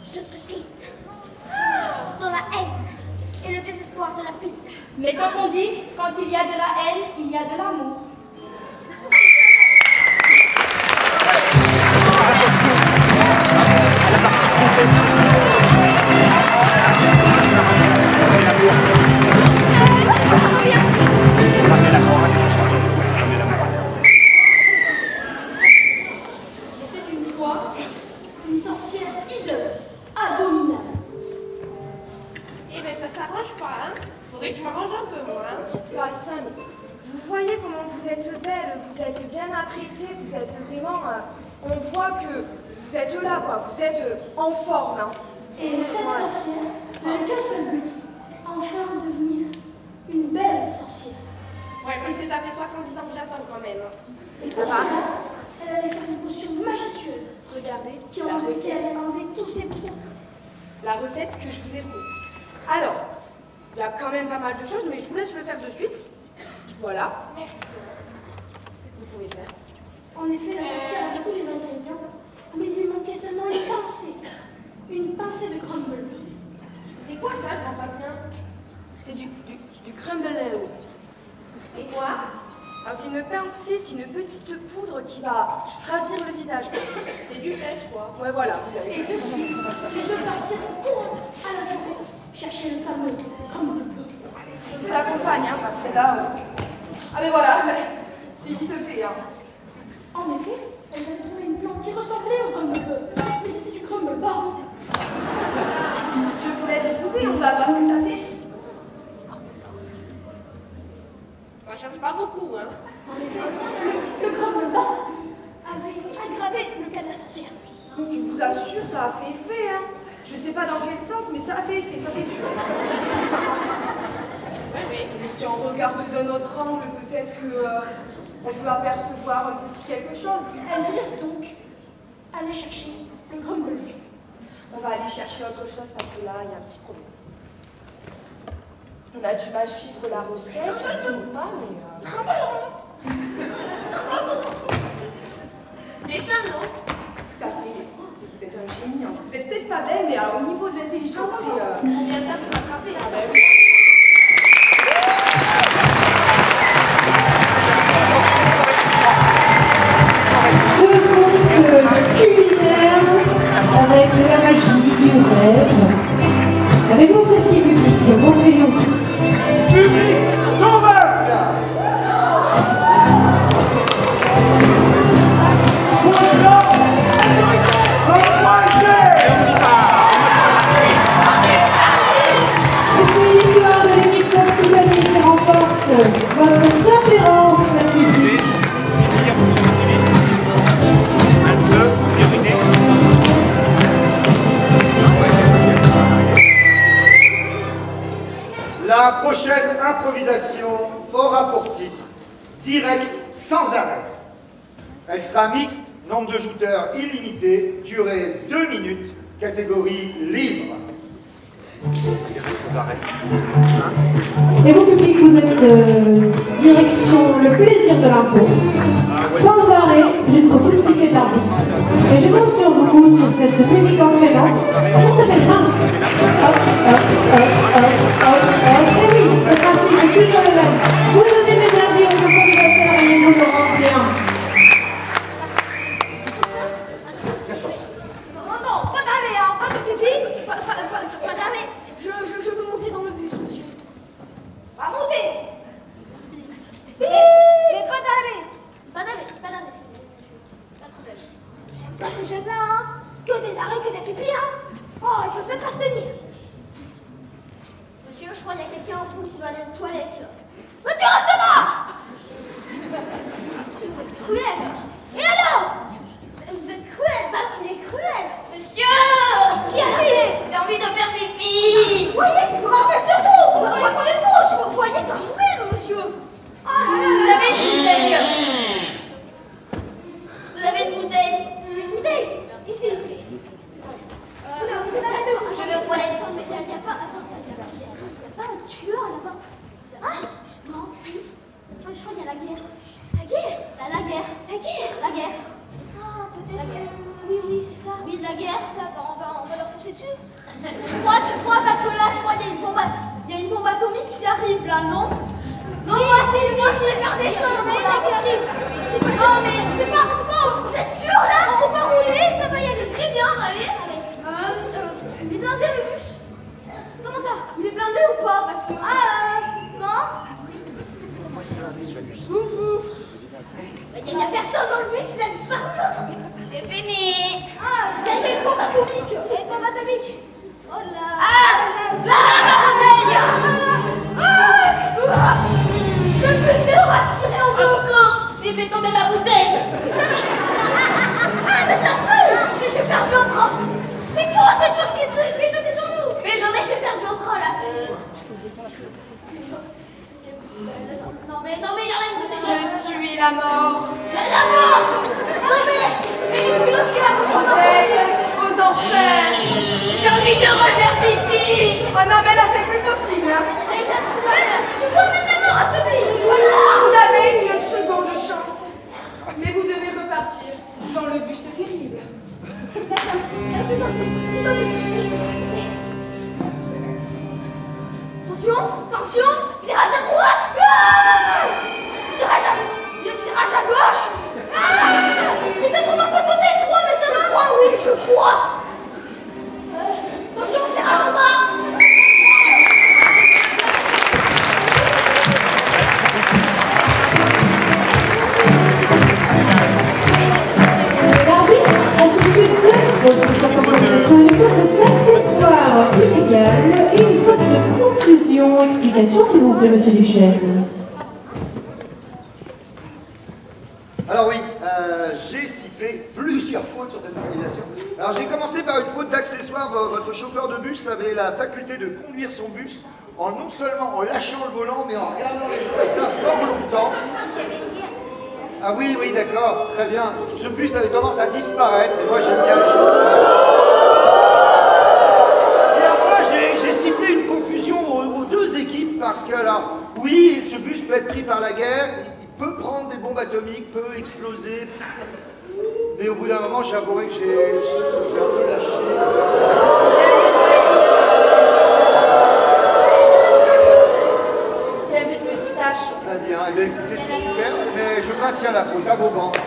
Je te quitte. Dans la haine et le désespoir de la pizza. Mais quand on dit, quand il y a de la haine, il y a de l'amour. C'était une fois une sorcière hideuse, abominable. Eh ben ça s'arrange pas, hein. Faudrait que je m'arrange un peu, moi, hein. Dites pas ça, mais vous voyez comment vous êtes belle, vous êtes bien apprêtée, vous êtes vraiment... on voit que vous êtes là, quoi, vous êtes en forme, hein. Et cette sorcière n'avait qu'un seul but, enfin devenir une belle sorcière. Ouais, parce que ça fait 70 ans que j'attends quand même. Et pour cela, elle allait faire une potion majestueuse. Regardez Qui la recette. allait enlever tous ses boutons. La recette que je vous ai promis. Alors, il y a quand même pas mal de choses, mais je vous laisse le faire de suite. Voilà. Merci. Vous pouvez le faire. En effet, la sorcière avait tous les ingrédients, mais il lui manquait seulement une pincée. Une pincée de crumble. C'est quoi ça, je vois pas bien. C'est du crumble ale. Et quoi? Alors c'est une pincée, c'est une petite poudre qui va ravir le visage. C'est du flèche, quoi. Ouais, voilà, vous l'avez. Et de suite, les deux partirent en courant à la forêt, chercher le fameux crumble. Je vous accompagne, hein, parce que là... Ah mais voilà, c'est vite fait, hein. En effet, elles avaient trouvé une plante qui ressemblait au crumble, mais c'était du crumble bas. Je vous laisse écouter, on va voir ce que ça fait. Ça change pas beaucoup, hein. En effet, le crumble bas avait aggravé le cas de la sorcière. Je vous assure, ça a fait effet, hein. Je sais pas dans quel sens, mais ça a fait effet, ça c'est sûr. Ouais, mais... Mais si on regarde d'un autre angle, peut-être que on peut apercevoir un petit quelque chose. Elles irent donc aller chercher le crumble. On va aller chercher autre chose parce que là, il y a un petit problème. Bah, tu vas suivre la recette, je ne sais pas, mais... Dessin, non? Tout à fait. Vous êtes un génie, hein. Vous êtes peut-être pas belle, mais au niveau de l'intelligence, c'est... Bien ça, tu vas frapper la sorcière. Deux contes culinaires avec de la magie, du rêve. Avec vos précis public, montrez-nous. Public, ton vote. Point blanc, C'est l'histoire de l'équipe Occitanie qui remporte votre conférence publique. La prochaine improvisation aura pour titre Direct sans arrêt. Elle sera mixte, nombre de jouteurs illimité, durée 2 minutes, catégorie libre. Et vous, public, vous êtes direction le plaisir de l'impro. Sans arrêt jusqu'au coup de sifflet de l'arbitre. Et je compte sur vous, sur cette musique entraînante. Ça s'appelle main. Hop, hop, hop, hop, hop, hop. Et oui, le principe est toujours le même. Vous donnez de l'énergie aux improvisateurs et vous le rendez bien. Oh non, pas d'arrêt, hein, pas de pipi, pas d'arrêt. Je veux monter dans le bus, monsieur. Va monter. Merci. Mais pas d'arrêt. Pas d'arrêt, s'il vous plaît, monsieur. Pas de problème. J'aime pas ce jeu-là, hein. Que des arrêts, que des pipis, hein. Oh, il peut même pas se tenir. Monsieur, je crois qu'il y a quelqu'un en fond qui va aller Hein? Non, si. Je crois qu'il y a la guerre. La guerre? La guerre. La guerre. La guerre. Ah, peut-être. La guerre. Oui, c'est ça. Oui, de la guerre, ça, on va leur foncer dessus. Tu crois, parce que là, je crois qu'il y a une bombe atomique qui arrive, là, non? Non, moi, je vais faire descendre, là. Qui arrive. Non, mais c'est pas, vous êtes sûr, là? On va rouler, ça va y aller très bien, allez. Il est blindé, le bus? Comment ça? Il est blindé ou pas? Parce que... non? Ouf. Il n'y a personne dans le bus, il a disparu l'autre. C'est fini. Il y a une bombe atomique. Il y a une bombe atomique. Oh là. Là, ma bouteille. Le bus est tiré en deux. J'ai fait tomber ma bouteille. Mais ça brûle. J'ai perdu un bras. C'est quoi cette chose qui est sautée sur nous? Mais jamais j'ai perdu un bras là. Non mais il y a rien de ces choses. Je suis la mort. La mort. Non mais il est plus l'autre qui a Aux enfers. J'ai envie de refaire pipi. Oh non mais là c'est plus possible. Tu vois même la mort à te dire. Voilà. Vous avez une seconde chance. Mais vous devez repartir dans le bus terrible. Attention, virage à droite. Virage à gauche. J'étais trop un peu de côté, je crois, mais ça va. Je crois, oui, je crois. Attention, virage en bas. L'arbitre a sifflé 9 fautes pour cette organisation, une faute d'accessoire illégale et une faute de confusion. Explication, s'il vous plaît, monsieur Duchesne. Alors oui, j'ai sifflé plusieurs fautes sur cette organisation. Alors j'ai commencé par une faute d'accessoire. Votre chauffeur de bus avait la faculté de conduire son bus non seulement en lâchant le volant, mais en regardant les gens, et ça fort longtemps. Ah oui, d'accord, très bien. Ce bus avait tendance à disparaître, et moi j'aime bien les choses. Et enfin, j'ai sifflé une confusion aux deux équipes, parce que, alors, oui, ce bus peut être pris par la guerre, il peut prendre des bombes atomiques, peut exploser, mais au bout d'un moment, j'avouerai que j'ai un peu lâché. C'est un bus multitâche. Très bien, eh bien écoutez, c'est super, mais je maintiens la faute à vos bancs.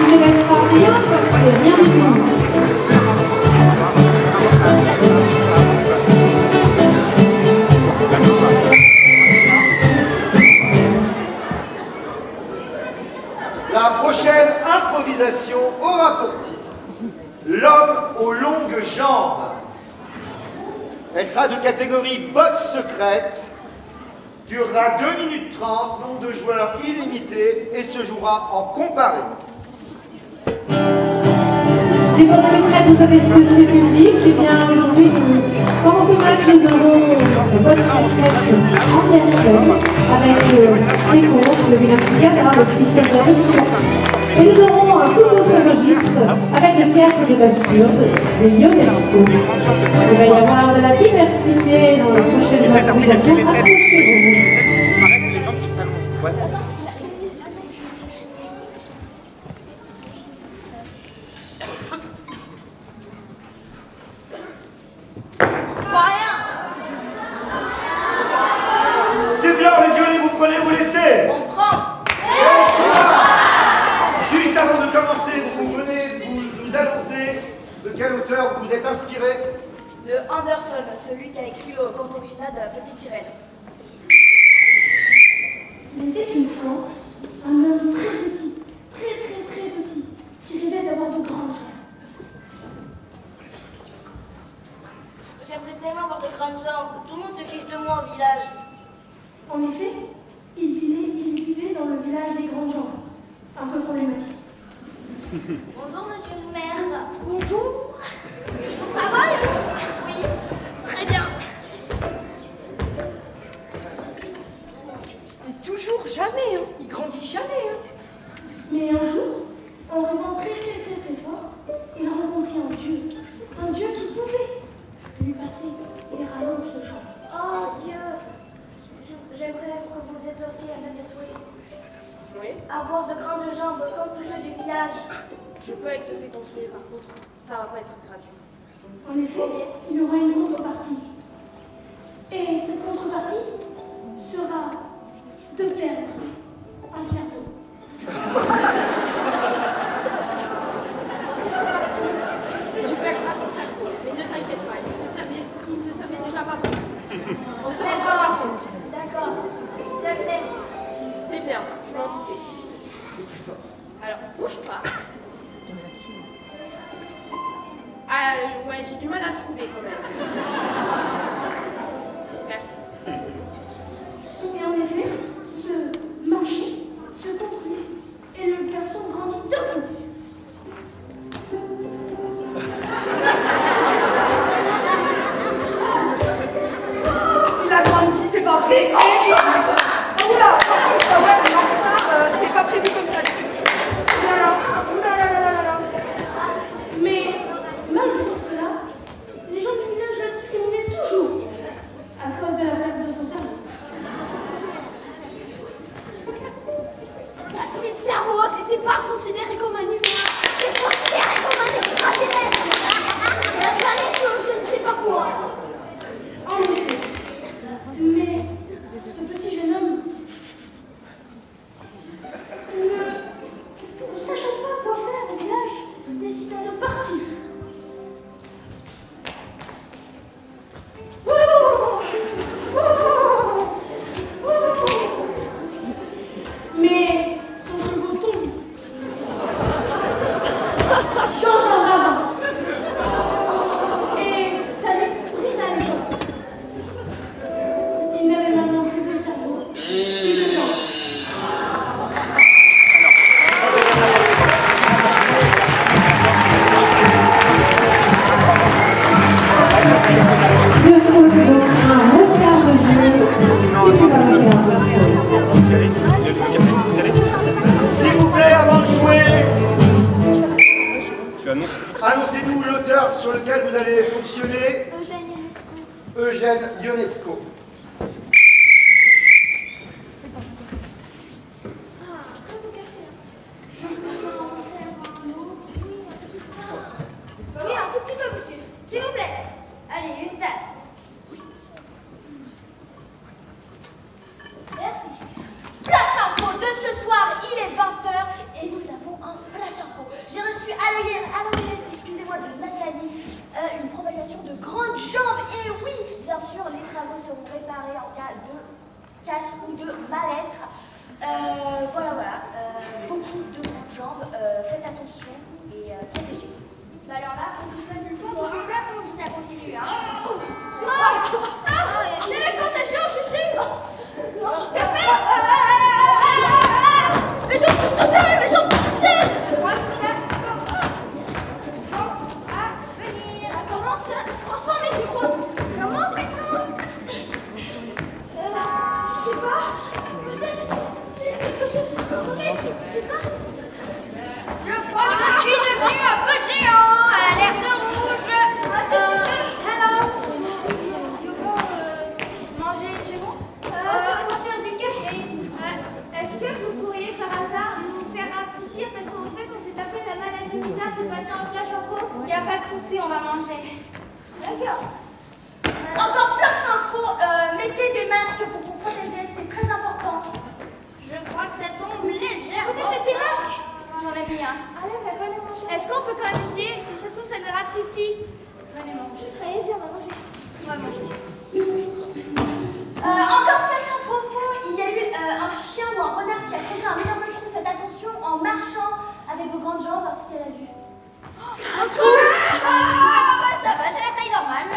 Il ne restera rien parce que c'est rien du tout. La prochaine improvisation aura pour titre L'homme aux longues jambes. Elle sera de catégorie bottes secrètes, durera 2 minutes 30, nombre de joueurs illimité et se jouera en comparé. Les bottes secrètes, vous savez ce que c'est public? Eh bien, aujourd'hui, pendant ce match, nous aurons les bottes secrètes en personne, avec ses comptes, le vilain petit cadavre, le petit soldat, le petit assassin. Et nous aurons un tout autre registre avec le théâtre de l'absurde, les Ionesco. Il va y avoir de la diversité dans les prochaines improvisations. Accrochez-vous. C'est les gens qui s'allongent. Ouais. C'est bien, les violets, vous prenez, vous laissez. On prend. Juste avant de commencer, vous venez nous annoncer de quelle auteur vous êtes inspiré. De Anderson, celui qui a écrit le conte original de la petite sirène. Il était une fois un homme très petit, très petit, qui rêvait d'avoir de grandes jambes. J'aimerais tellement avoir de grandes jambes. Tout le monde se fiche de moi au village. En effet, il vivait dans le village des grandes jambes. Un peu problématique. Bonjour, monsieur le maire. Bonjour. village. Je peux exaucer ton souhait, par contre, ça va pas être gratuit. En effet, il y aura une contrepartie. Et cette contrepartie sera de perdre un cerveau. Tu perdras ton cerveau, mais ne t'inquiète pas, il ne te servait déjà pas beaucoup. On se rendra pas compte. D'accord, j'accepte. C'est bien, je m'en doutais. Alors, bouge pas. Ah, ouais, j'ai du mal à le trouver quand même. Merci. Et en effet, ce marché se comprenait et le garçon grandit d'un coup. Il a grandi, c'est pas vrai. Oh oula, ouais, non, ça, c'était pas prévu comme ça. Mais malgré cela, les gens du village le discriminaient toujours à cause de la perte de son cerveau. T'as plus de cerveau, t'étais pas considéré comme un humain, t'es considéré comme un extraterrestre. La planète, je ne sais pas quoi. En effet, mais ce petit jeune homme, ne sachant pas quoi faire au village, décida de partir. Mais son cheveu tombe dans un ravin et ça lui brisa les jambes. Il n'avait maintenant plus de cerveau et de jambes. S'il vous plaît, avant de jouer, annoncez-nous l'auteur sur lequel vous allez fonctionner. Eugène Ionesco. Oui, un tout petit peu, monsieur. S'il vous plaît. Allez, une tasse. Merci. Flash info de ce soir, il est 20h et nous avons un flash info. J'ai reçu à l'oreillette, excusez-moi, de Nathalie, une propagation de grandes jambes. Et oui, bien sûr, les travaux seront réparés en cas de casse ou de mal-être. Voilà. Beaucoup de grandes jambes. Faites attention et protégez-vous. Bah alors là, faut que je fasse une fois pour le plafond si ça continue, hein. C'est la contagion, je suis sûre. Mes jambes poussent tout seules, mes jambes poussent tout seules. Je crois que ça commence à venir. Ça commence à se transformer, je crois. Comment fait-on? Je sais pas. Je crois que je suis devenu un peu géant. Alerte rouge. Hello. Tu veux manger chez moi? Ça me concerne du café. Est-ce que vous pourriez par hasard nous faire rafraîchir parce qu'en fait on s'est tapé la maladie bizarre de passer un flash info? Y a pas de souci, on va manger. D'accord. Encore flash info, mettez des masques pour vous protéger, c'est très important. Je crois que ça tombe légèrement. Vous mettez des masques? J'en ai mis un. Allez, venez manger. Est-ce qu'on peut quand même essayer? Si ça se trouve, ça gratte ici. Venez manger. Allez, viens, on va manger. On va manger. Encore flash info, il y a eu un chien ou un renard qui a causé un énorme trou. Faites attention en marchant avec vos grandes jambes ainsi qu'à la vue. Ça va, j'ai la taille normale.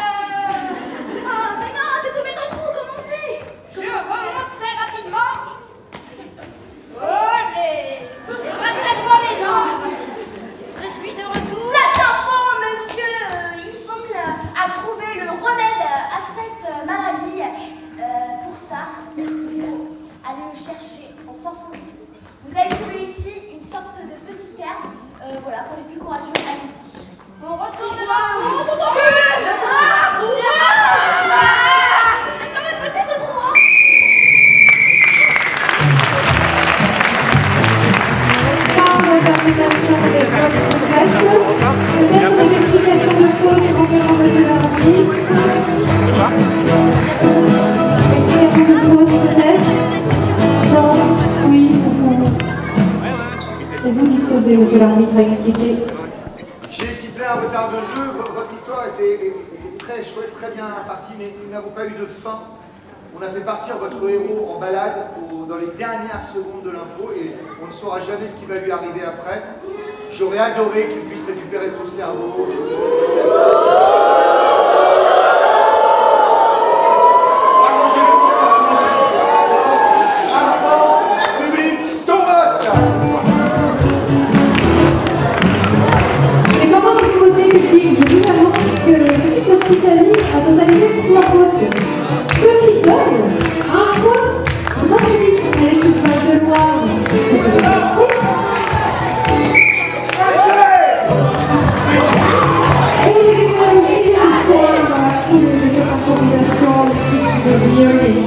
Mais non, t'es tombé dans le trou, comment on fait? Je remonte très rapidement. Olé! C'est pas très droit mes jambes. Je suis de retour. Flash info, monsieur, que l'arbitre a expliqué. J'ai sifflé un retard de jeu, votre histoire était très chouette, très bien partie, mais nous n'avons pas eu de fin. On a fait partir votre héros en balade dans les dernières secondes de l'impro et on ne saura jamais ce qui va lui arriver après. J'aurais adoré qu'il puisse récupérer son cerveau. Public, ton vote! Et comment vous votez public? Je vous annonce que l'équipe d'Occitanie a totalisé 3 votes. Ce qui donne un point gratuit à l'équipe Val-de-Loire. Et il a aussi un point dans la foule de cette improvisation de Lyonnais.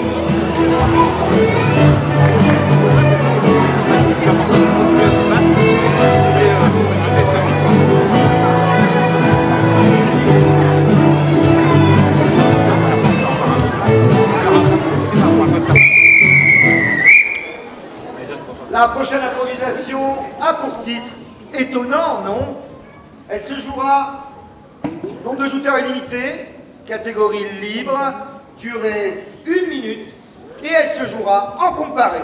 La prochaine improvisation a pour titre étonnant, non? Elle se jouera nombre de jouteurs illimité, catégorie libre, durée 1 minute, et elle se jouera en comparé.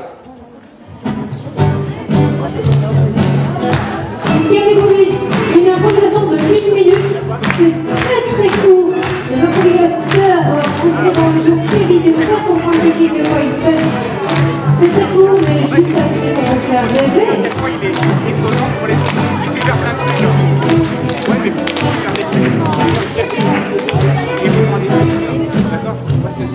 Catégorie, une improvisation de 8 minutes, c'est très court. Les improvisateurs doivent entrer dans le jeu très vite et faire comprendre l'équipe de quoi il s'agit. C'est très court, mais juste assez pour vous faire rêver. Il est étonnant pour les filles. Il est super plein de trucs. Ouais, mais pour faire des trucs. Et vous demandez pas. D'accord? Ouais, c'est ça.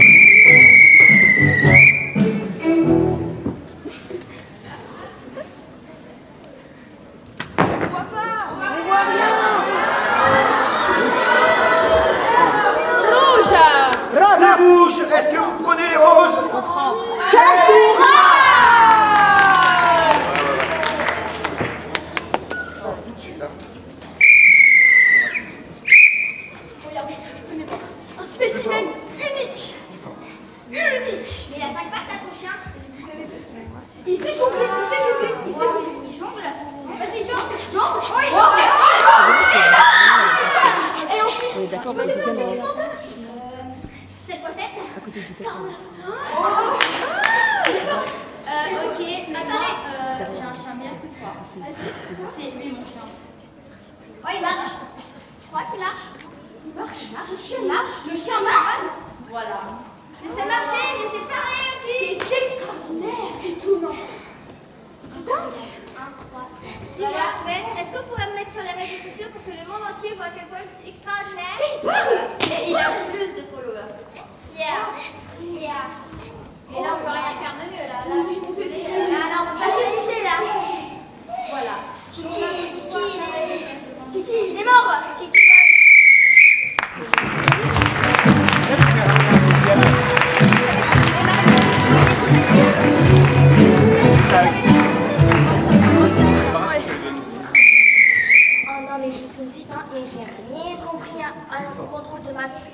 C'est rouge. Est-ce que vous prenez les roses? Un spécimen unique. Unique. Mais il a 5 pattes à ton chien. Il sait jongler, il sait jongler, il sait jongler. Il jongle. Vas-y, jongle. Jongle. Oui, jongle. Et ensuite. Oui, d'accord, bah, deuxième rang. 7 fois 7. À côté du 4. Ok, attendez. J'ai un chien meilleur que toi. C'est lui mon chien. Oh, il marche. Je crois qu'il marche. Il marche. Le chien marche. Le chien marche. Voilà. Je sais marcher, je sais parler aussi. C'est extraordinaire. Étonnant. C'est dingue. Incroyable. Voilà, Ben, est-ce que vous pourrez me mettre sur les réseaux sociaux pour que le monde entier voit à quel point c'est extraordinaire? Il parle. Et il a plus de followers, je crois. Yeah. Et là, on peut rien faire de mieux, là. Là, je suis désolée. Là, on peut pas toucher, là. Voilà. Kiki, il est mort. Kiki, Oh non, mais je te dis pas, mais j'ai rien compris au contrôle de maths.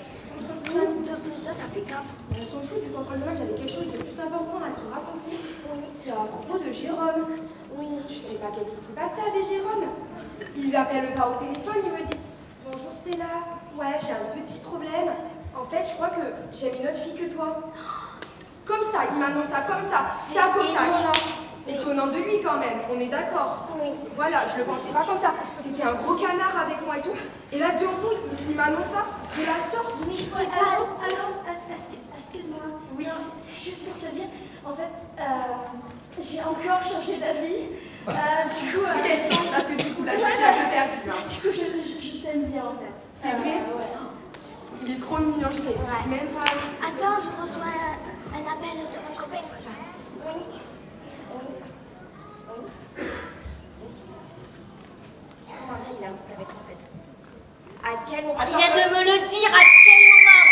2 plus 2, ça fait 15. On s'en fout du contrôle de match, j'avais quelque chose de plus important à te raconter. Oui. C'est à propos de Jérôme. Oui. Tu sais pas qu'est-ce qui s'est passé avec Jérôme? Il m'appelle pas au téléphone, il me dit bonjour Stella, ouais j'ai un petit problème. En fait je crois que j'aime une autre fille que toi. Comme ça, il m'annonce ça comme ça. C'est étonnant. Étonnant de lui quand même, on est d'accord. Oui. Voilà, je le pensais pas comme ça. C'était un gros canard avec moi et tout. Et là d'un coup, il m'annonce ça de la sorte. Oui, je crois. Alors, excuse-moi. Oui. C'est juste pour te dire, en fait, j'ai encore changé d'avis. Du coup, quel sens? Parce que du coup, là, je suis un peu perdue. Du coup, je t'aime bien en fait. C'est vrai? Ouais. Il est trop mignon, je t'explique même pas. Attends, je reçois un appel de mon copain. Oui. Comment ça, il a un couple avec moi en fait? À quel moment? Il vient de me le dire, à quel moment?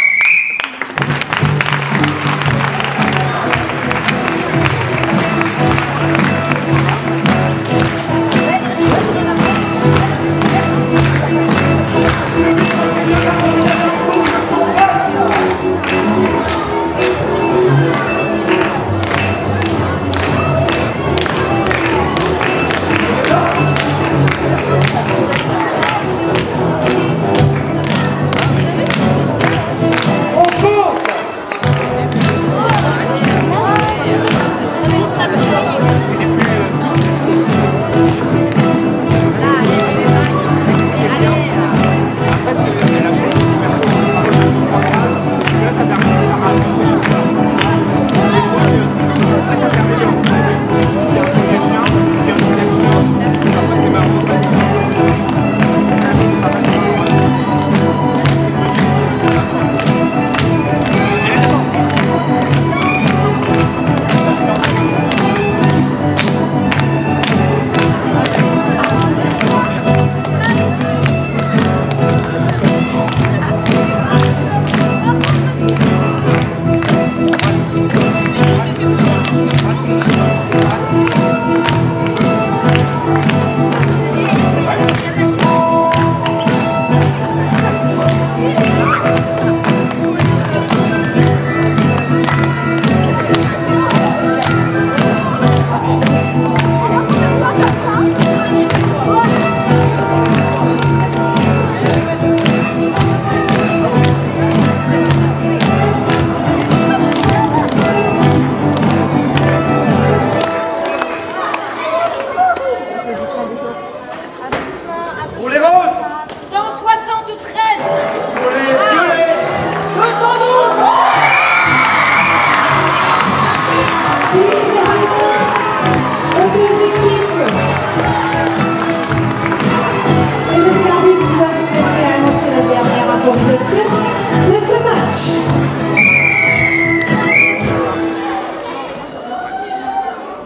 de ce match.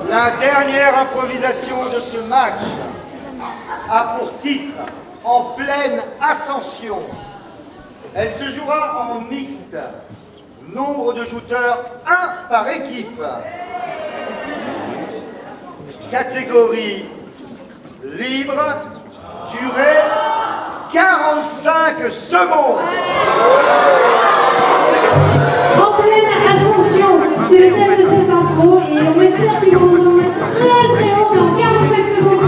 La dernière improvisation de ce match a pour titre « En pleine ascension ». Elle se jouera en mixte. Nombre de jouteurs, 1 par équipe. Catégorie libre, durée 45 secondes. En pleine ascension, c'est le thème de cette intro et on espère qu'ils vont nous mettre très très haut dans 45 secondes.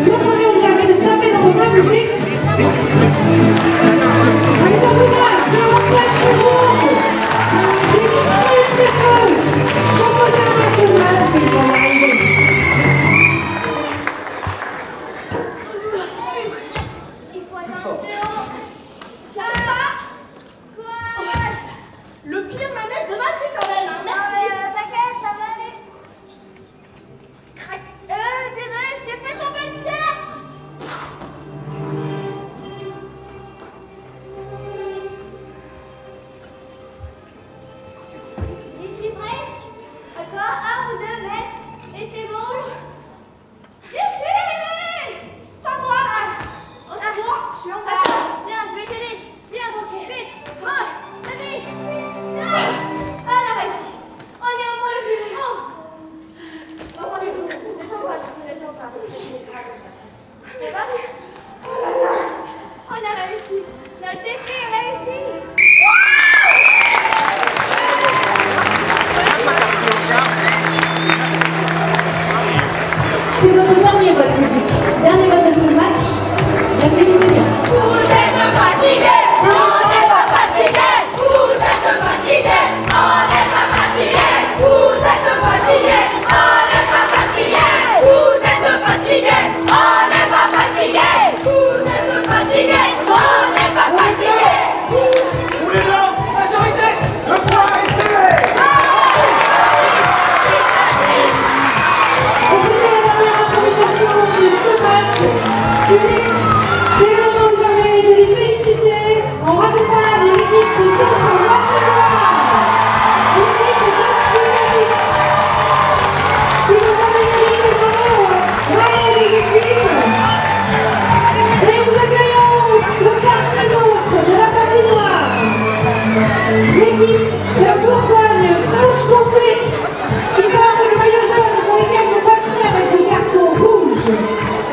Le premier vous permet de taper dans vos mains publiques. Allez, ça vous va, 45 secondes. C'est très très fort. Composez un national et puis on va arriver. Le pire manège de ma vie quand même, hein. Merci. T'inquiète, ça va aller. Crac. Désolé, je t'ai fait tomber de terre. J'y suis presque. Encore 1 ou 2 mètres. Et c'est bon. J'y suis. Pas moi. Au secours, je suis en bas. Attends, viens, je vais t'aider. Viens, vite. Oh, vas-y. Ah, on a réussi. On est au moins le plus haut. Oh, détends-toi, détends-toi. Ça va? Oh là là. On a réussi. Notre défi est réussi. C'est votre dernier vote public. Dernier vote de ce match. Réfléchissez bien. Vous êtes fatigués. On n'est pas fatigués. Vous êtes fatigués. On n'est pas fatigués. Vous êtes fatigués. On n'est pas fatigués. Vous êtes fatigués. On n'est pas fatigués. Vous êtes fatigués. On n'est pas fatigués. Pour les blancs, majorité, le point est fait. C'est le moment de jamais de les féliciter. On rappelle l'équipe de Centre-Val-de-Loire. L'équipe de Marseille. Qui nous a gagné le ballon. Les équipes. Et nous accueillons le partenaire de la patinoire. L'équipe de Bourgogne-Franche-Comté qui porte le maillot jaune pour lesquels nous passerons avec le carton rouge.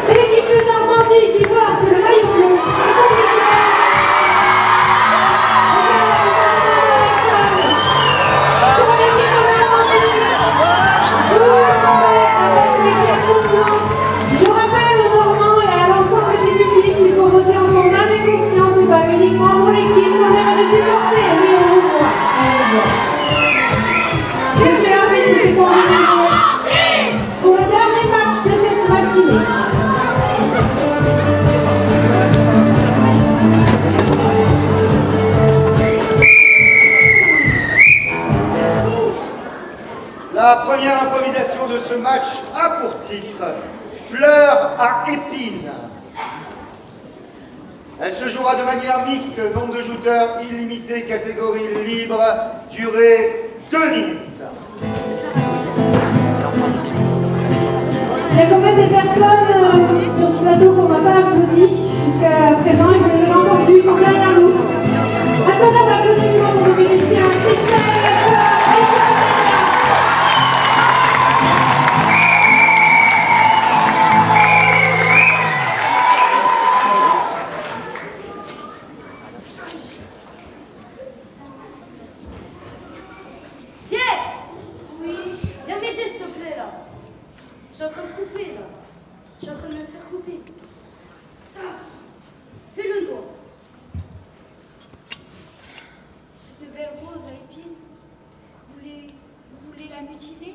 Et l'équipe de Normandie qui porte le maillot bleu. Pour l'équipe de Normandie, vous avec les cartons blancs. Je rappelle aux Normands et à l'ensemble du public qu'il faut voter en son âme et conscience et pas uniquement pour l'équipe qu'on aime de supporter. Oui, on vous voit. Je suis ravie de ces combinaisons pour le dernier match de cette matinée. La première improvisation de ce match a pour titre « Fleurs à épines ». Elle se jouera de manière mixte, nombre de jouteurs illimité, catégorie libre, durée 2 minutes. Il y a quand même des personnes sur ce plateau qu'on m'a pas applaudi jusqu'à présent et que vous avez entendu, ils sont derrière nous. Attendez l'applaudissement pour nos musiciens. Viens m'aider s'il te plaît là. Je suis en train de couper là. Je suis en train de me faire couper. Fais-le toi. Cette belle rose à épines, vous voulez la mutiler?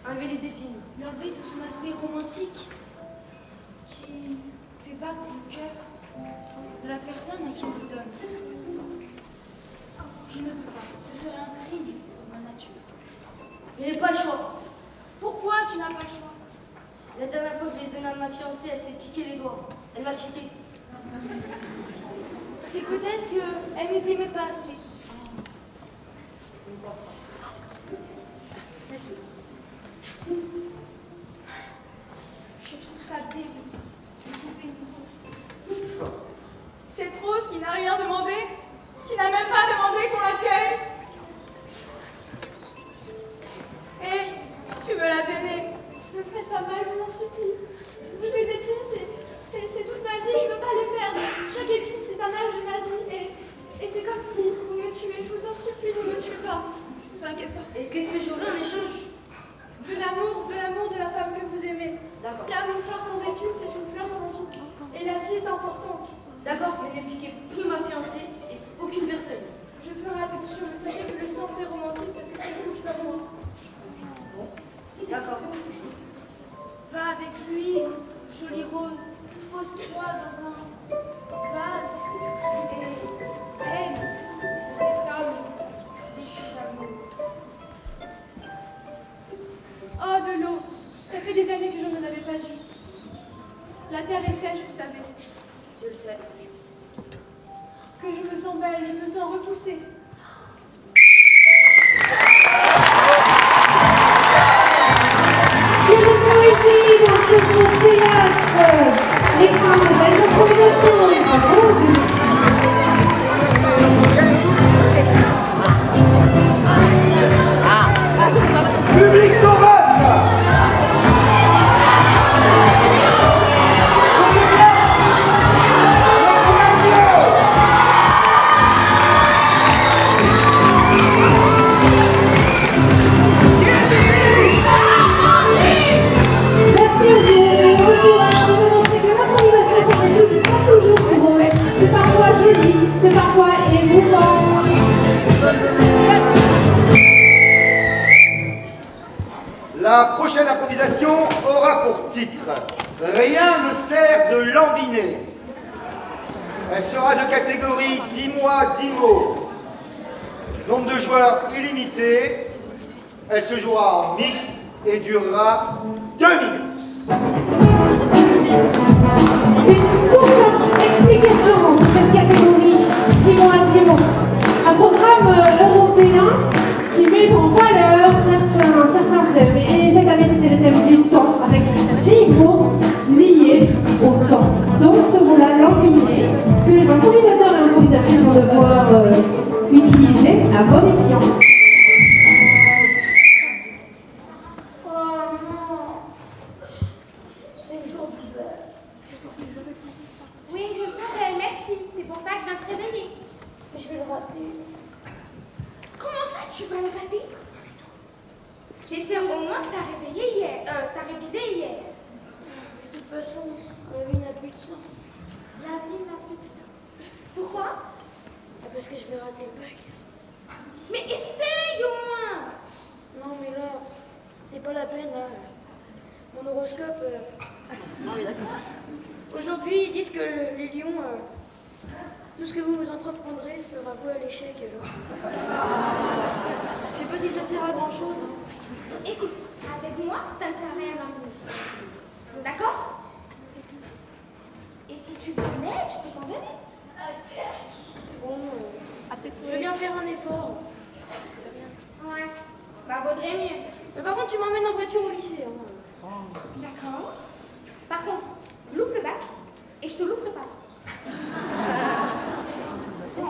Enlevez les épines. L'enlever de son aspect romantique qui fait battre le cœur de la personne à qui on le donne. Je ne peux pas. Ce serait un crime pour ma nature. Je n'ai pas le choix. Pourquoi tu n'as pas le choix? La dernière fois que je l'ai donné à ma fiancée, elle s'est piqué les doigts. Elle m'a quitté. C'est peut-être qu'elle ne t'aimait pas assez. Je trouve ça dégoûtant. Cette Rose qui n'a rien demandé, qui n'a même pas demandé qu'on l'accueille. Et tu veux la donner. Ne me faites pas mal, je m'en supplie. Les épines, c'est toute ma vie, je ne veux pas les perdre. Chaque épine, c'est un âge de ma vie. Et c'est comme si vous me tuez. Je vous en supplie, ne me tuez pas. Ne t'inquiète pas. Et qu'est-ce que j'aurai en échange? De l'amour de la femme que vous aimez. D'accord. Car une fleur sans épines, c'est une fleur sans vie. Et la vie est importante. D'accord, mais ne piquez plus ma fiancée et aucune personne. Je ferai attention, mais sachez que le sang, c'est romantique parce que ça touche comme moi. D'accord. Va avec lui, jolie Rose. Pose-toi dans un vase et aide cet homme déchu d'amour. Oh, de l'eau. Ça fait des années que je n'en avais pas eu. La terre est sèche, vous savez. Je le sais. Que je me sens belle, je me sens repoussée. Quelle poésie dans ce beau théâtre! Les femmes, belles improvisations! Public d'Orange! C'est parfois joli, c'est parfois émouvant. La prochaine improvisation aura pour titre « Rien ne sert de lambiner ». Elle sera de catégorie 10 mois, 10 mots. Nombre de joueurs illimité. Elle se jouera en mixte et durera 2 minutes. Une courte explication sur cette catégorie 6 mois, 10 mots. Un programme européen qui met en valeur certains thèmes. Et cette année, c'était le thème du temps, avec 10 mots liés au temps. Donc, ce mot-là, lambiner, que les improvisateurs et improvisatrices vont devoir utiliser à bon escient. Oh non. C'est le jour du beurre. Oui, je le savais, merci. C'est pour ça que je viens te réveiller. Mais je vais le rater. Comment ça, tu vas le rater? J'espère au moins que t'as révisé hier. De toute façon, la vie n'a plus de sens. La vie n'a plus de sens. Pourquoi? Parce que je vais rater le bac. Mais essaye au moins. Non, mais là, c'est pas la peine, là. Mon horoscope... Non, mais d'accord. Aujourd'hui, ils disent que les lions... tout ce que vous entreprendrez sera voué à l'échec. Alors. Je sais pas si ça sert à grand-chose. Écoute, avec moi, ça ne sert à rien d'en. D'accord? Et si tu veux de l'aide, je peux t'en donner. Bon, je vais bien faire un effort. Ouais, bah vaudrait mieux. Mais par contre, tu m'emmènes en voiture au lycée. Hein. D'accord. Par contre, loupe le bac et je te louperai pas. Bon,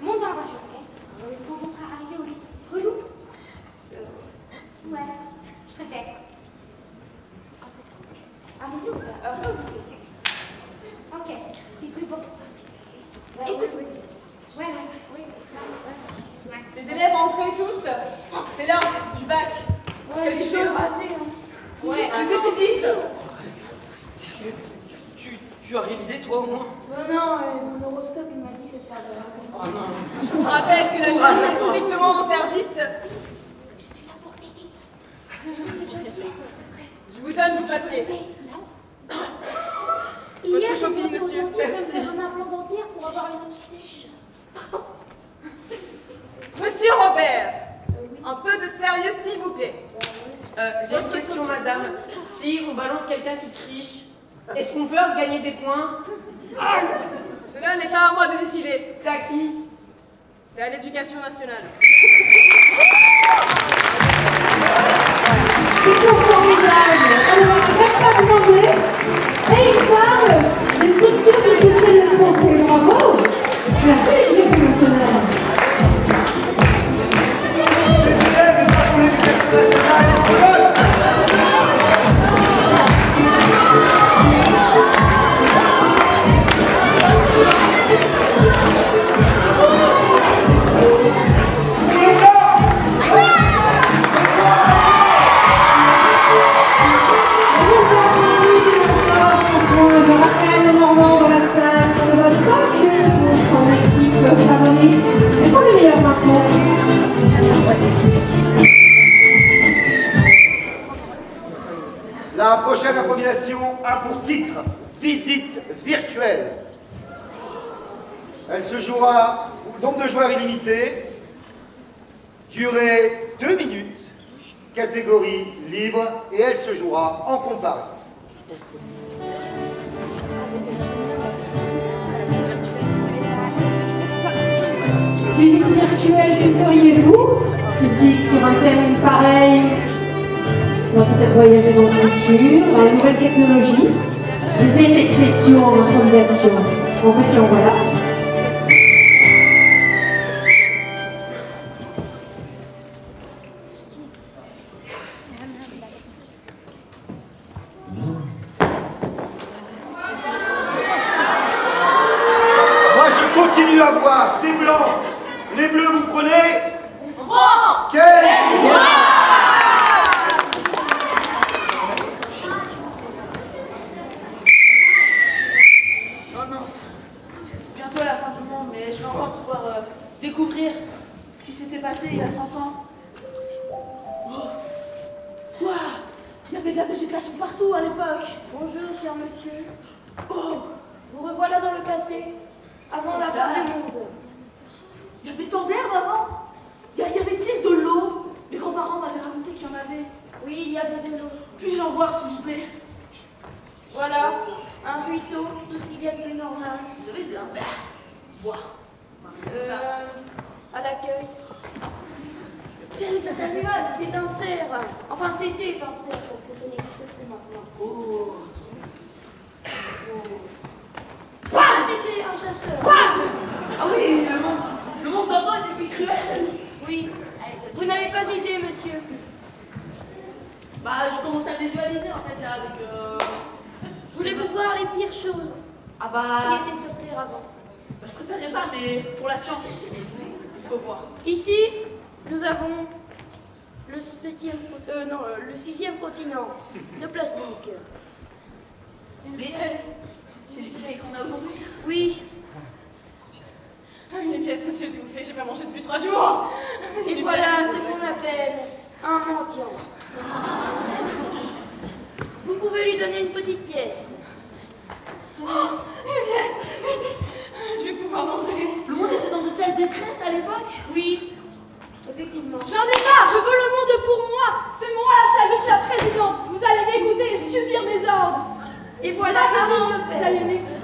monte dans la voiture, ok? Quand on sera arrivé au lycée, reloupe. Ouais, je préfère. Ah, mon loupe, au lycée. Ok, et puis bon. Écoute, oui. Ouais. Les élèves, entrez tous. C'est l'heure du bac. Quelque chose. Ouais, de décisif. Tu as révisé toi au moins? Non, mon horoscope il m'a dit que ça servait à rien. Oh non. Je vous rappelle que la triche est strictement interdite. Je suis là pour t'aider. Je vous donne vos papiers. Hier, Votre j'ai copie, demandé au monsieur. dentiste de me faire un implant dentaire pour avoir une dentille sèche. Monsieur Robert, un peu de sérieux s'il vous plaît. J'ai une question, madame. Si on balance quelqu'un qui triche, est-ce qu'on peut gagner des points? Cela n'est pas à moi de décider. C'est à qui? C'est à l'éducation nationale. Ils sont formidables. Alors, je ne vais pas demander. Et ils parlent des structures qui soutiennent le trophée. Bravo. Merci l'éducation nationale. Les élèves et pas pour l'éducation nationale. Je rappelle le Normand dans la salle ne vote pas que pour son équipe favorite, mais pour les meilleurs impôts. La prochaine improvisation a pour titre Visite virtuelle. Elle se jouera au nombre de joueurs illimité, durée 2 minutes, catégorie libre, et elle se jouera en comparé. Visite virtuelle, que feriez-vous? Public sur un thème pareil. On va peut-être voyager dans le futur, dans les nouvelles technologies, des effets spéciaux en improvisation. En fait, en voilà. Moi, je continue à voir ces blancs. Les bleus, vous prenez? Quel Oh non, c'est bientôt la fin du monde, mais je vais encore pouvoir découvrir ce qui s'était passé il y a 100 ans. Oh. Ouah, il y avait de la végétation partout à l'époque. Bonjour, cher monsieur. Oh, Vous revoilà dans le passé, avant la fin du monde. il y avait tant d'herbes avant. Y avait-il de l'eau? Mes grands-parents m'avaient raconté qu'il y en avait. Oui, il y avait de l'eau. Puis-je en voir, s'il vous plaît? Voilà, un ruisseau, tout ce qu'il y a de plus normal. Vous avez un verre? Boire. À l'accueil. Quel est cet animal? C'est un cerf. Enfin, c'était un cerf, parce que ça n'existe plus maintenant. Oh. Ça, c'était un chasseur. Ah oui, le monde d'antan était si cruel. Oui. Vous n'avez pas idée, monsieur. Bah, je commence à visualiser, en fait, là, avec... Voulez-vous voir les pires choses Ah bah... qui étaient sur Terre avant? Bah, je préférerais pas, mais pour la science, il faut voir. Ici, nous avons le le 6e continent de plastique. Les pièces, c'est les pièces qu'on a aujourd'hui. Oui. Une pièce, monsieur, s'il vous plaît, j'ai pas mangé depuis 3 jours. Et voilà ce qu'on appelle un mendiant. Vous pouvez lui donner une petite pièce. Oh, une pièce. Merci. Je vais pouvoir manger. Le monde était dans de telles détresses à l'époque? Oui, effectivement. J'en ai marre, je veux le monde pour moi. C'est moi la chef, je suis la présidente. Vous allez m'écouter et subir mes ordres. Et voilà Maintenant, Denis le vous père. allez m'écouter.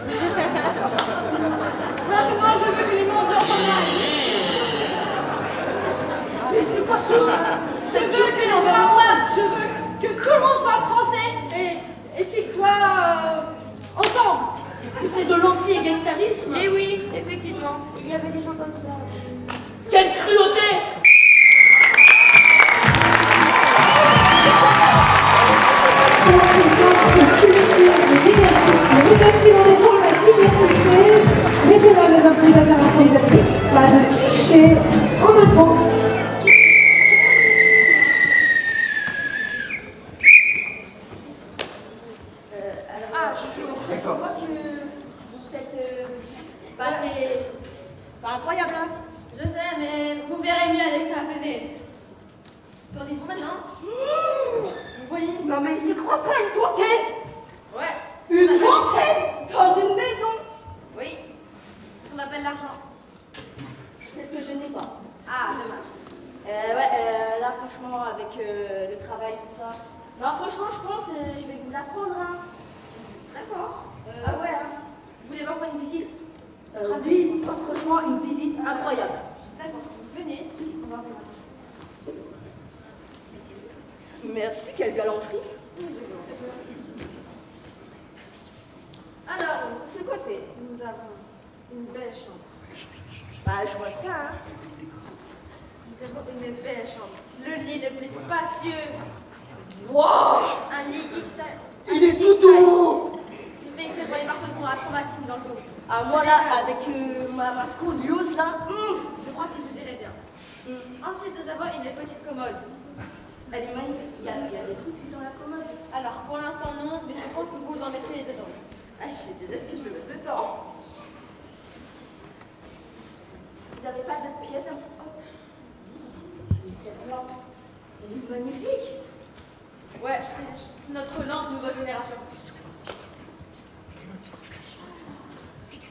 Maintenant, je veux que les mondes s'en aillent. C'est quoi ce... Je veux que les mondes, je veux que tout le monde soit français et qu'il soit ensemble. Mais c'est de l'anti-égalitarisme. Et oui, effectivement, il y avait des gens comme ça. Quelle cruauté! Messieurs les improvisateurs et improvisatrices, pas de clichés en impro. Je vois que vous êtes pas incroyable, hein? Je sais, mais vous verrez mieux avec ça, tenez. Tournez-vous maintenant. Vous voyez? Non mais j'y crois pas, une fontaine! Ouais. Une fontaine dans une maison! Oui. C'est ce qu'on appelle l'argent. C'est ce que je n'ai pas. Ah, dommage. Là franchement, avec le travail, tout ça. Non, franchement, je pense je vais vous l'apprendre, hein. D'accord. Ah ouais, hein. Vous voulez voir une visite? Oui, franchement, une visite incroyable. D'accord, venez, on va voir. Merci, quelle galanterie. Alors, de ce côté, nous avons une belle chambre. Bah, je vois ça, hein. Nous avons une belle chambre. Le lit le plus spacieux. Wow! Un lit XL. Il est tout doux! C'est fait exprès pour les personnes qui ont un traumatisme dans le dos. Ah, moi là, avec ma scoliose là, Je crois qu'il vous irait bien. Ensuite, nous avons une petite commode. elle est magnifique. Il y a des trucs dans la commode. Alors, pour l'instant, non, mais je pense que vous en mettrez dedans. Ah, je sais déjà ce que je vais mettre dedans. Vous n'avez pas d'autres pièces un peu? Mais cette lampe, elle est magnifique. Ouais, c'est notre lampe nouvelle génération.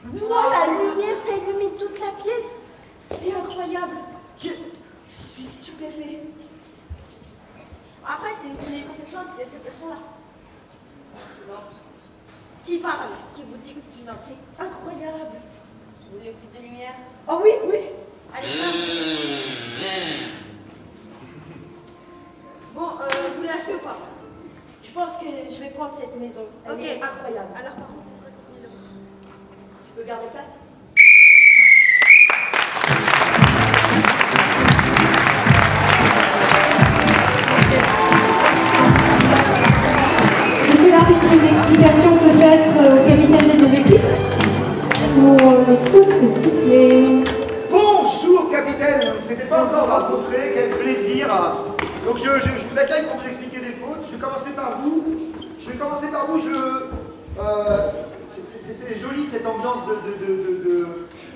Wow, la lumière, ça illumine toute la pièce. C'est incroyable. Je suis stupéfait. Après, c'est une plante, il y a cette personne-là. Qui parle? Qui vous dit que c'est une lampe? C'est incroyable. Vous voulez plus de lumière? Oh oui, oui. Allez, passe. Bon, vous voulez acheter ou pas? Je pense que je vais prendre cette maison. Elle est incroyable. Alors, par contre, c'est 50 000 €. Je peux garder place? Monsieur l'arbitre, une explication peut-être au capitaine des équipes pour le foot sifflé. Bonjour capitaine, c'était pas encore rencontré, quel plaisir. Donc je vous accueille pour vous expliquer des fautes. Je vais commencer par vous. C'était joli cette ambiance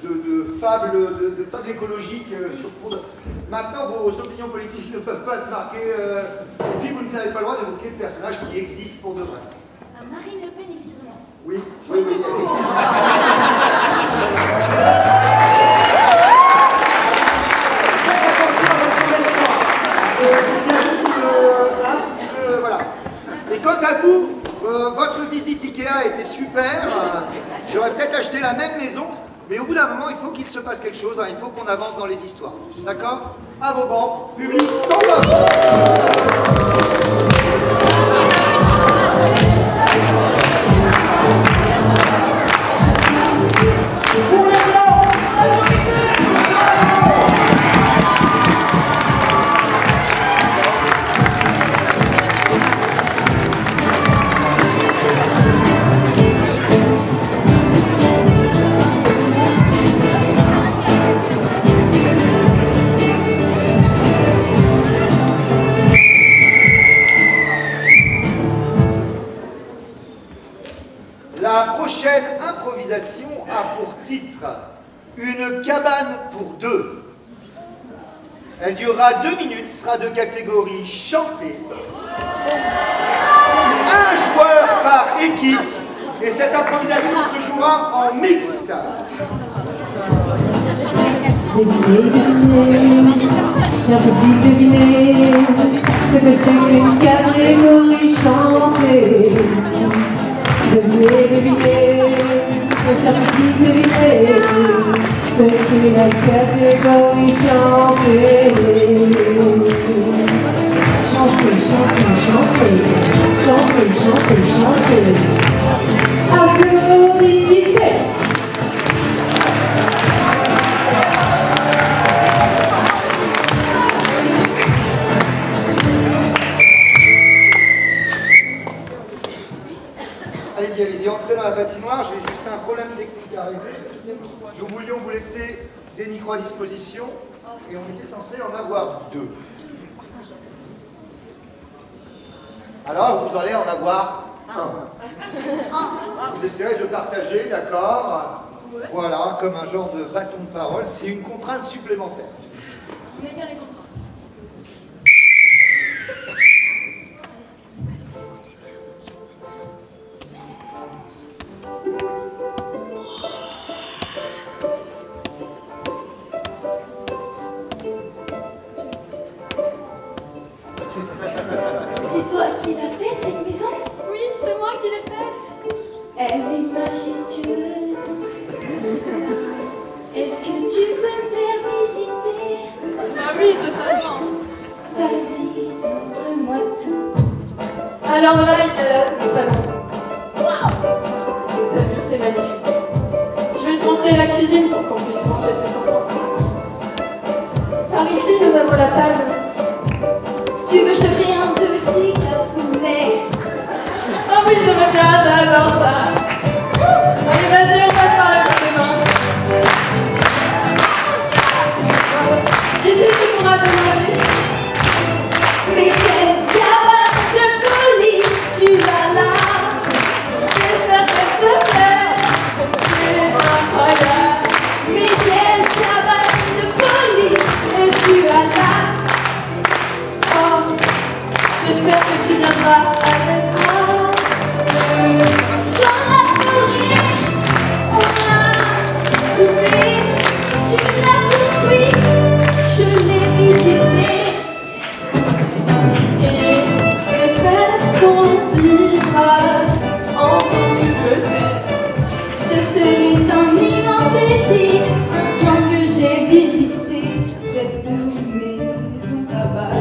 de fable, de fable écologique sur fond. Maintenant, vos opinions politiques ne peuvent pas se marquer. Et puis, vous n'avez pas le droit d'évoquer de personnages qui existent pour de vrai. Marine Le Pen existe vraiment. Oui, elle existe. Voilà. Et quant à vous, votre visite Ikea était super. J'aurais peut-être acheté la même maison, mais au bout d'un moment, il faut qu'il se passe quelque chose. Hein. Il faut qu'on avance dans les histoires. D'accord? À vos bancs, public, tombe! La prochaine improvisation a pour titre Une cabane pour deux. Elle durera 2 minutes, sera de catégorie chantée. Un joueur par équipe et cette improvisation se jouera en mixte. Devinez, j'ai un peu plus deviné ce que c'est qu'une catégorie chantée. Devinez, j'ai un peu plus deviné ce qu'est la catégorie chantée. Chantez. Applaudissez. Allez-y, entrez dans la patinoire. J'ai juste un problème technique à régler. Nous voulions vous laisser des micros à disposition et on était censé en avoir 2. Alors, vous allez en avoir 1. Vous essayerez de partager, d'accord? Voilà, comme un genre de bâton de parole. C'est une contrainte supplémentaire. On aime bien les contrats. C'est toi qui l'as faite, cette maison? Oui, c'est moi qui l'ai faite. Elle est majestueuse. Alors voilà, il est là, le salon. T'as vu, c'est magnifique. Je vais te montrer la cuisine pour qu'on puisse manger tous ensemble. Par ici, nous avons la table. Si tu veux, je te fais un petit cassoulet. Oh oui, j'aimerais bien, j'adore ça. Allez, vas-y, on passe par là pour demain. Ici, tu pourras te laver. Mais quelle cabane de folie tu as là. J'espère qu'elle te plaît. C'est incroyable. Mais quelle cabane de folie tu as là. Oh, j'espère que tu viendras avec moi. Dans la forêt, on a trouvé. Tu l'as poursuivi, je l'ai visité. Et j'espère qu'on vivra ensemble peut-être. Ce serait un immense plaisir maintenant que j'ai visité cette maison là-bas.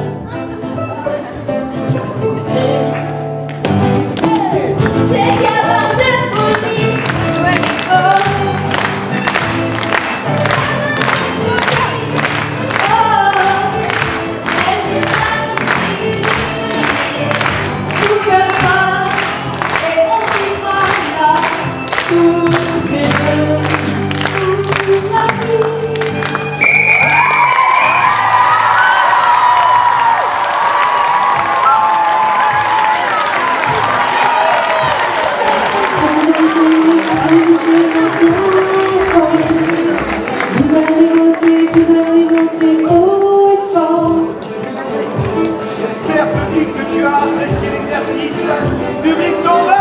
Cette cabane de folie, ouais, oh. J'espère, public, que tu as apprécié l'exercice. Public, ton vote.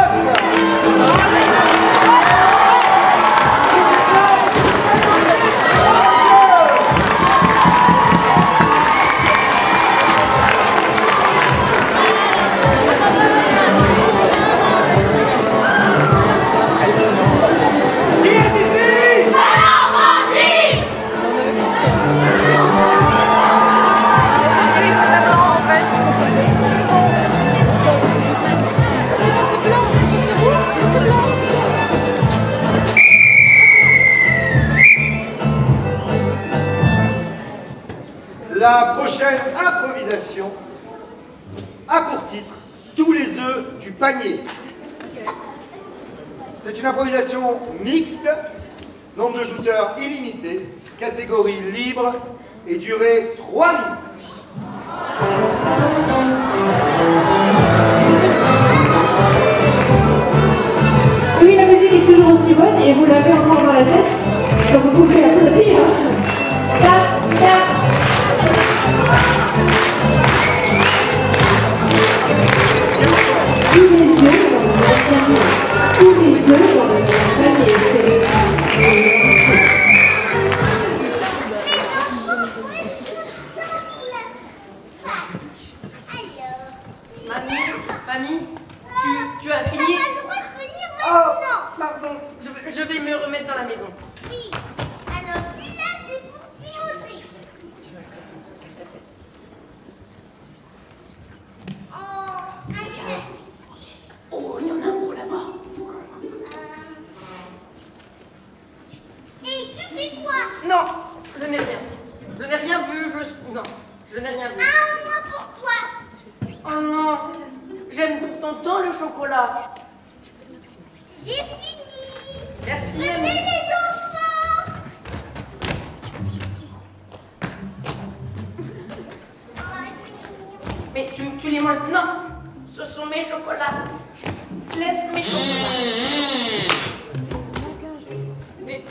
Qui est ici? La prochaine improvisation a pour titre « Tous les œufs du panier ». C'est une improvisation mixte, nombre de jouteurs illimité, catégorie libre et durée 3 minutes. Oui, la musique est toujours aussi bonne et vous l'avez encore dans la tête. Donc vous pouvez applaudir. Tous les œufs dans le panier. Tous les œufs dans le panier. Mamie, tu as fini? Oh, pardon, je vais me remettre dans la maison. Oui, alors celui-là c'est pour Timothée. Qu'est-ce que t'as fait? Oh, un exercice. Oh, il y en a un gros là-bas. Et tu fais quoi? Non, je n'ai rien. Je n'ai rien vu, non, je n'ai rien vu. Un mois pour toi. Oh non, j'aime pourtant tant le chocolat. J'ai fini. Merci, Venez mamie. les enfants. Mais tu les manges? Non, ce sont mes chocolats. Laisse mes chocolats. Mais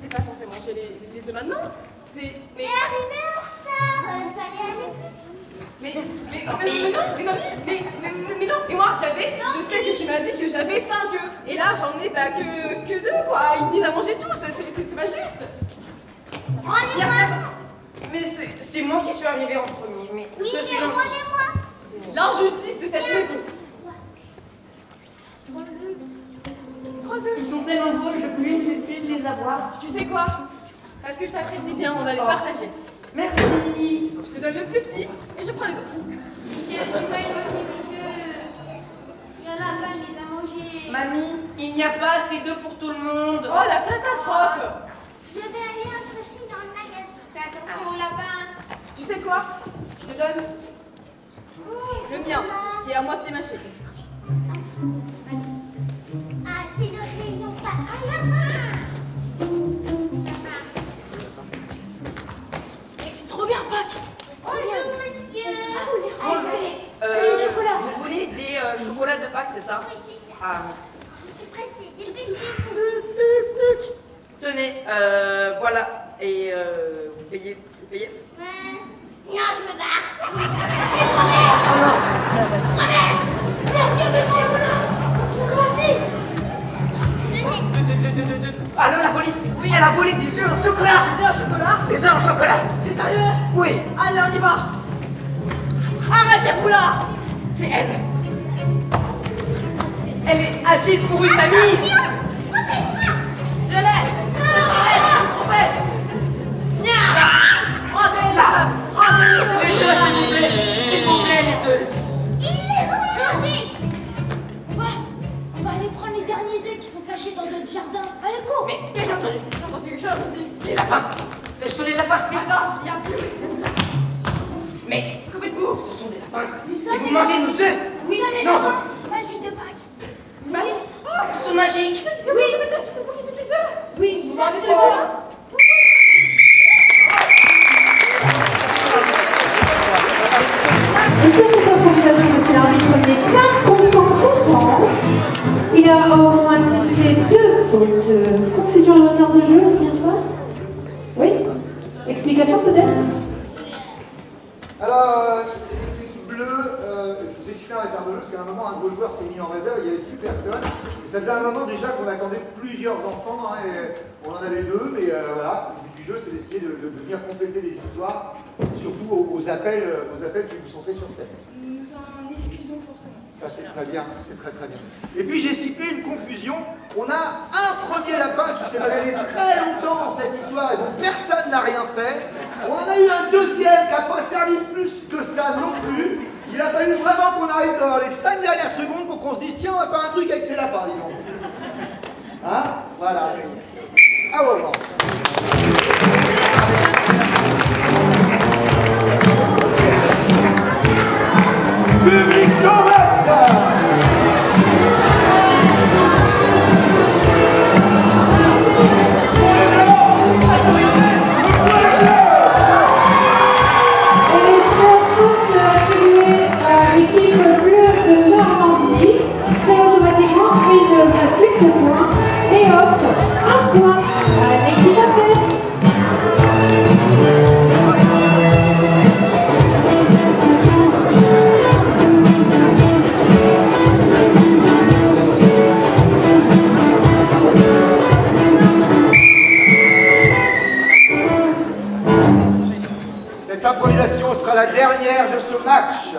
t'es pas censé manger les œufs maintenant? C'est... Mais arrivé en retard. Il fallait aller plus vite. Mais non, mais non, et moi j'avais, je sais que tu m'as dit que j'avais 5 œufs, et là j'en ai que 2 quoi, il les a mangés tous, c'est pas juste. On y va. Mais c'est moi qui suis arrivée en premier, mais Oui, je suis mais gentille. relais-moi. L'injustice de cette maison. 3 œufs. Ils sont tellement beaux, puis-je les avoir? Tu sais quoi? Parce que je t'apprécie bien, on va les Oh. partager. Merci. Je te donne le plus petit, et je prends les autres. J'ai trouvé une Mamie, il n'y a pas assez d'œufs pour tout le monde. Oh, la catastrophe! Je vais aller un chercher dans le magasin. Fais attention au lapin. Tu sais quoi? Je te donne le mien, qui est à moitié mâché. Ah, c'est le rayon pas. Ah, lapin. Et c'est trop bien, Pâques! Bonjour, monsieur. Les chocolats. Vous voulez des chocolats de Pâques, c'est ça? Oui, c'est ça. Ah. Je suis pressée. Dépêchez-vous. Tenez, voilà. Et vous payez. Non, je me barre. Robert, merci un peu de chocolat. Merci. Allô, la police? Oui, elle a volé des œufs en chocolat. Des œufs en chocolat? Des œufs en chocolat. T'es sérieux? Oui. Allez, on y va! Arrêtez-vous là! C'est elle. Elle est agile pour une famille. Je l'ai! Les œufs, s'il vous plaît, les œufs. Il les a mangés. On va aller prendre les derniers œufs qui sont cachés dans notre jardin. Allez, cours! Mais j'ai entendu quelque chose aussi. Les lapins. Ce sont les lapins. Attends, il n'y a plus! Mais que faites-vous? Ce sont des lapins. Nous Et sommes vous les mangez lapins. nos œufs? Nous sommes les Non. lapins magiques de Pâques. Ils sont magiques. Oui, peut-être que c'est vous qui faites les œufs! Oui, Vous mangez exactement. trop! Et sur cette improvisation, monsieur l'arbitre n'est pas content. Il a au moins sifflé 2 fautes. Confusion à l'honneur de jeu, c'est bien ça? Oui? Explication peut-être? Alors, l'équipe bleue, je vous ai cité un retard de jeu parce qu'à un moment, un de vos joueurs s'est mis en réserve, il n'y avait plus personne. Et ça faisait un moment déjà qu'on attendait plusieurs enfants, hein, et on en avait 2, mais voilà, le but du jeu, c'est d'essayer de venir compléter les histoires, surtout aux appels qui vous sont faits sur scène. Nous en excusons fortement. Ça, c'est très bien, c'est très très bien. Et puis, j'ai sifflé une confusion. On a un premier lapin qui s'est baladé très longtemps dans cette histoire et dont personne n'a rien fait. On en a eu un deuxième qui n'a pas servi plus que ça non plus. Il a fallu vraiment qu'on arrive dans les 5 dernières secondes pour qu'on se dise tiens, on va faire un truc avec ces lapins, dis donc. Hein? Voilà. Ah ouais, bon. Public Tomate! L'équipe bleue de Normandie fait automatiquement une bascule de points et offre un point à l'équipe adverse. Cette improvisation sera la dernière de ce match.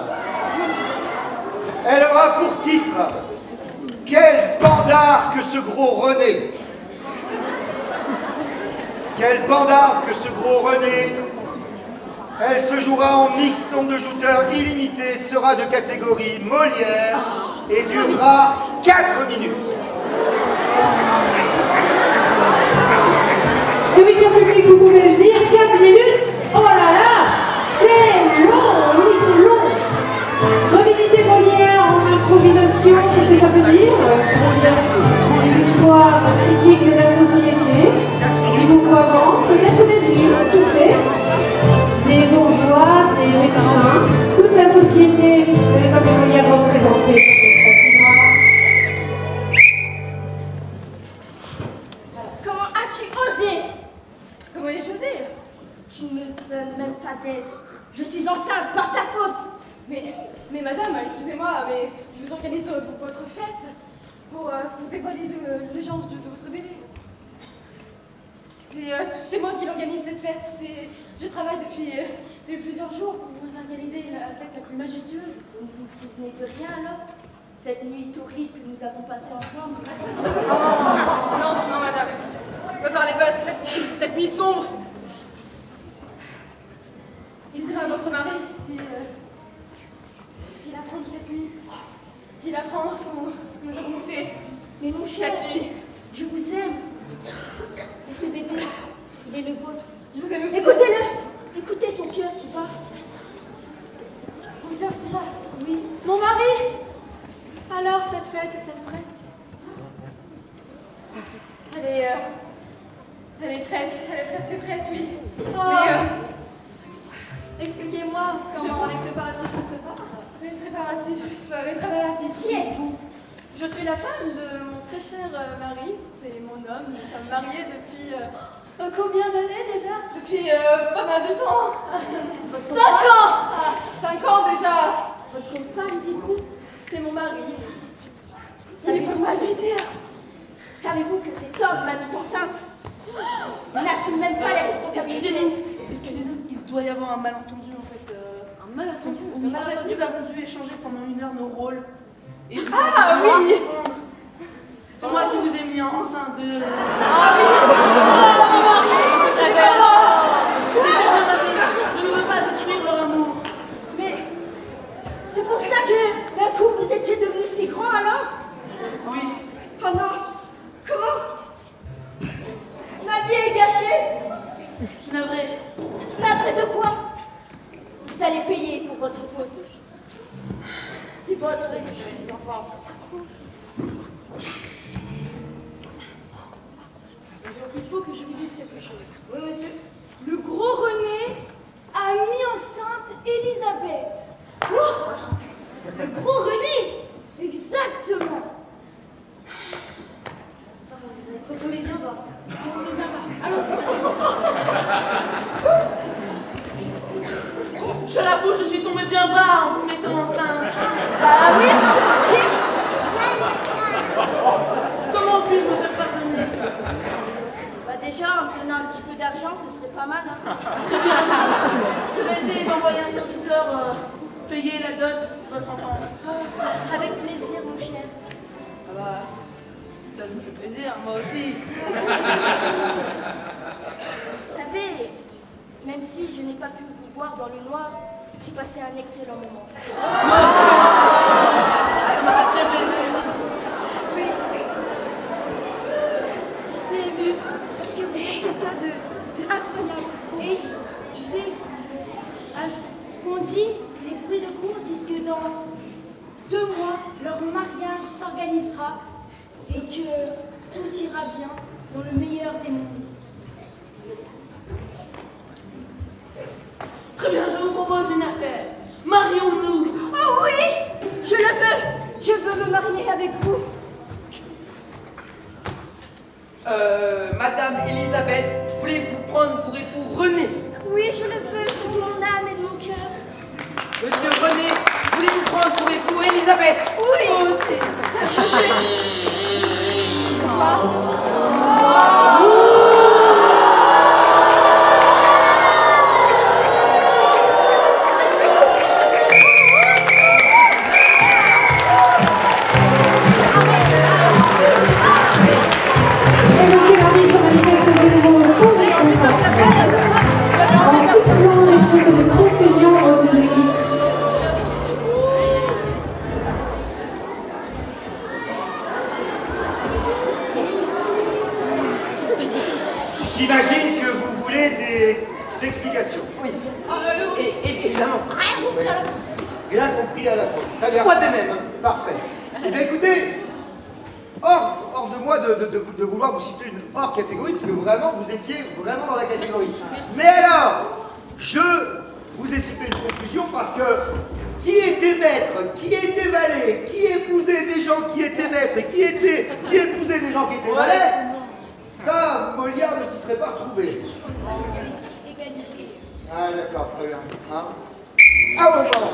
Elle aura pour titre « Quel bandard que ce gros René !» Quel bandard que ce gros René! Elle se jouera en mixte, nombre de jouteurs illimité, sera de catégorie Molière et durera 4 minutes. Est-ce que oui, cher public, vous pouvez le dire, 4 minutes? Oh là là, c'est long, oui, c'est long. Revisiter Molière en improvisation, qu'est-ce que ça peut dire? Des histoires critiques de la société, des mouvements, peut-être des villes, qui sait? Des bourgeois, des médecins, toute la société de l'époque de Molière représentée sur cette patinoire. Comment as-tu osé? Comment ai-je osé? Tu ne me donnes même pas d'aide. Je suis enceinte par ta faute. Mais madame, excusez-moi, mais je vous organise pour votre fête, pour dévoiler le genre de votre bébé. C'est moi qui l'organise cette fête. Je travaille depuis plusieurs jours pour vous organiser la fête la plus majestueuse. Vous ne vous souvenez de rien alors? Cette nuit horrible que nous avons passée ensemble? Non, madame. Ne parlez pas de cette nuit sombre. Il dira à notre mari s'il apprend de cette nuit, s'il apprend ce que nous avons fait. Mais mon cher, Cette nuit. je vous aime. Et ce bébé, il est le vôtre. Je vous aime aussi. Écoutez-le. Écoutez son cœur qui bat. Son cœur qui bat. Oui. Mon mari! Alors, cette fête est-elle prête? Elle est presque prête, oui. Oh. Expliquez-moi comment les préparatifs se préparent. Les préparatifs. Qui êtes-vous? Je suis la femme de mon très cher mari, c'est mon homme. Nous sommes mariés depuis combien d'années déjà? Depuis pas mal de temps. 5 ans! 5 ans déjà. Votre femme, dites-vous? C'est mon mari. Il faut pas lui dire. Savez-vous que cet homme m'a mis enceinte? Il n'assume même pas les responsabilités. Excusez-nous, il doit y avoir un malentendu en fait. Un malentendu? Oui, en fait, nous avons dû échanger pendant 1 heure nos rôles. Et vous Ah avez dû oui! apprendre. C'est moi qui vous ai mis enceinte de... Ah oui! Oh, mon mari! C'est Je ne veux pas détruire leur amour. Mais c'est pour ça que d'un coup vous étiez devenu si grand alors? Oui. Oh non! Comment? Ma vie est gâchée! Je suis navrée. Navrée de quoi? Vous allez payer pour votre faute. C'est votre enfance. Il faut que je vous dise quelque chose. Oui, monsieur. Le gros René a mis enceinte Elisabeth. Oh, le gros René! Exactement! Ils sont tombés bien bas. Je l'avoue, je suis tombée bien bas en vous mettant enceinte. Ah oui, tu Comment puis-je me faire pardonner? Bah déjà, en me donnant un petit peu d'argent, ce serait pas mal, hein. Très bien. Je vais essayer d'envoyer un serviteur payer la dot de votre enfant. Avec plaisir, mon cher. Ah bah, ça me fait plaisir, moi aussi. Vous savez, même si je n'ai pas pu vous voir dans le noir, j'ai passé un excellent moment. Ça m'a fait très plaisir. Oui. Je suis émue parce que vous êtes quelqu'un de incroyable. Et tu sais, à ce qu'on dit, les bruits de cour disent que dans 2 mois, leur mariage s'organisera et que tout ira bien dans le meilleur des mondes. Très bien, je vous propose une affaire. Marions-nous. Oh oui, je le veux. Je veux me marier avec vous. Madame Elisabeth, voulez-vous prendre pour époux René? Oui, je le veux de toute mon âme et de mon cœur. Monsieur René, voulez-vous prendre pour époux Elisabeth? Oui. Moi aussi. J'imagine que vous voulez des explications. Oui. Et évidemment. Rien compris à la fois. Très bien. Moi de même. Parfait. Eh bien, écoutez, hors de moi de vouloir vous citer une hors catégorie, parce que vraiment, vous étiez vraiment dans la catégorie. Merci. Mais alors, je vous ai cité une confusion parce que qui était maître, qui était valet, qui épousait des gens qui étaient maîtres et qui épousait des gens qui étaient valets, ça, Molière ne s'y serait pas retrouvé. Égalité. Ah d'accord, très bien. Hein, ah ouais, pardon.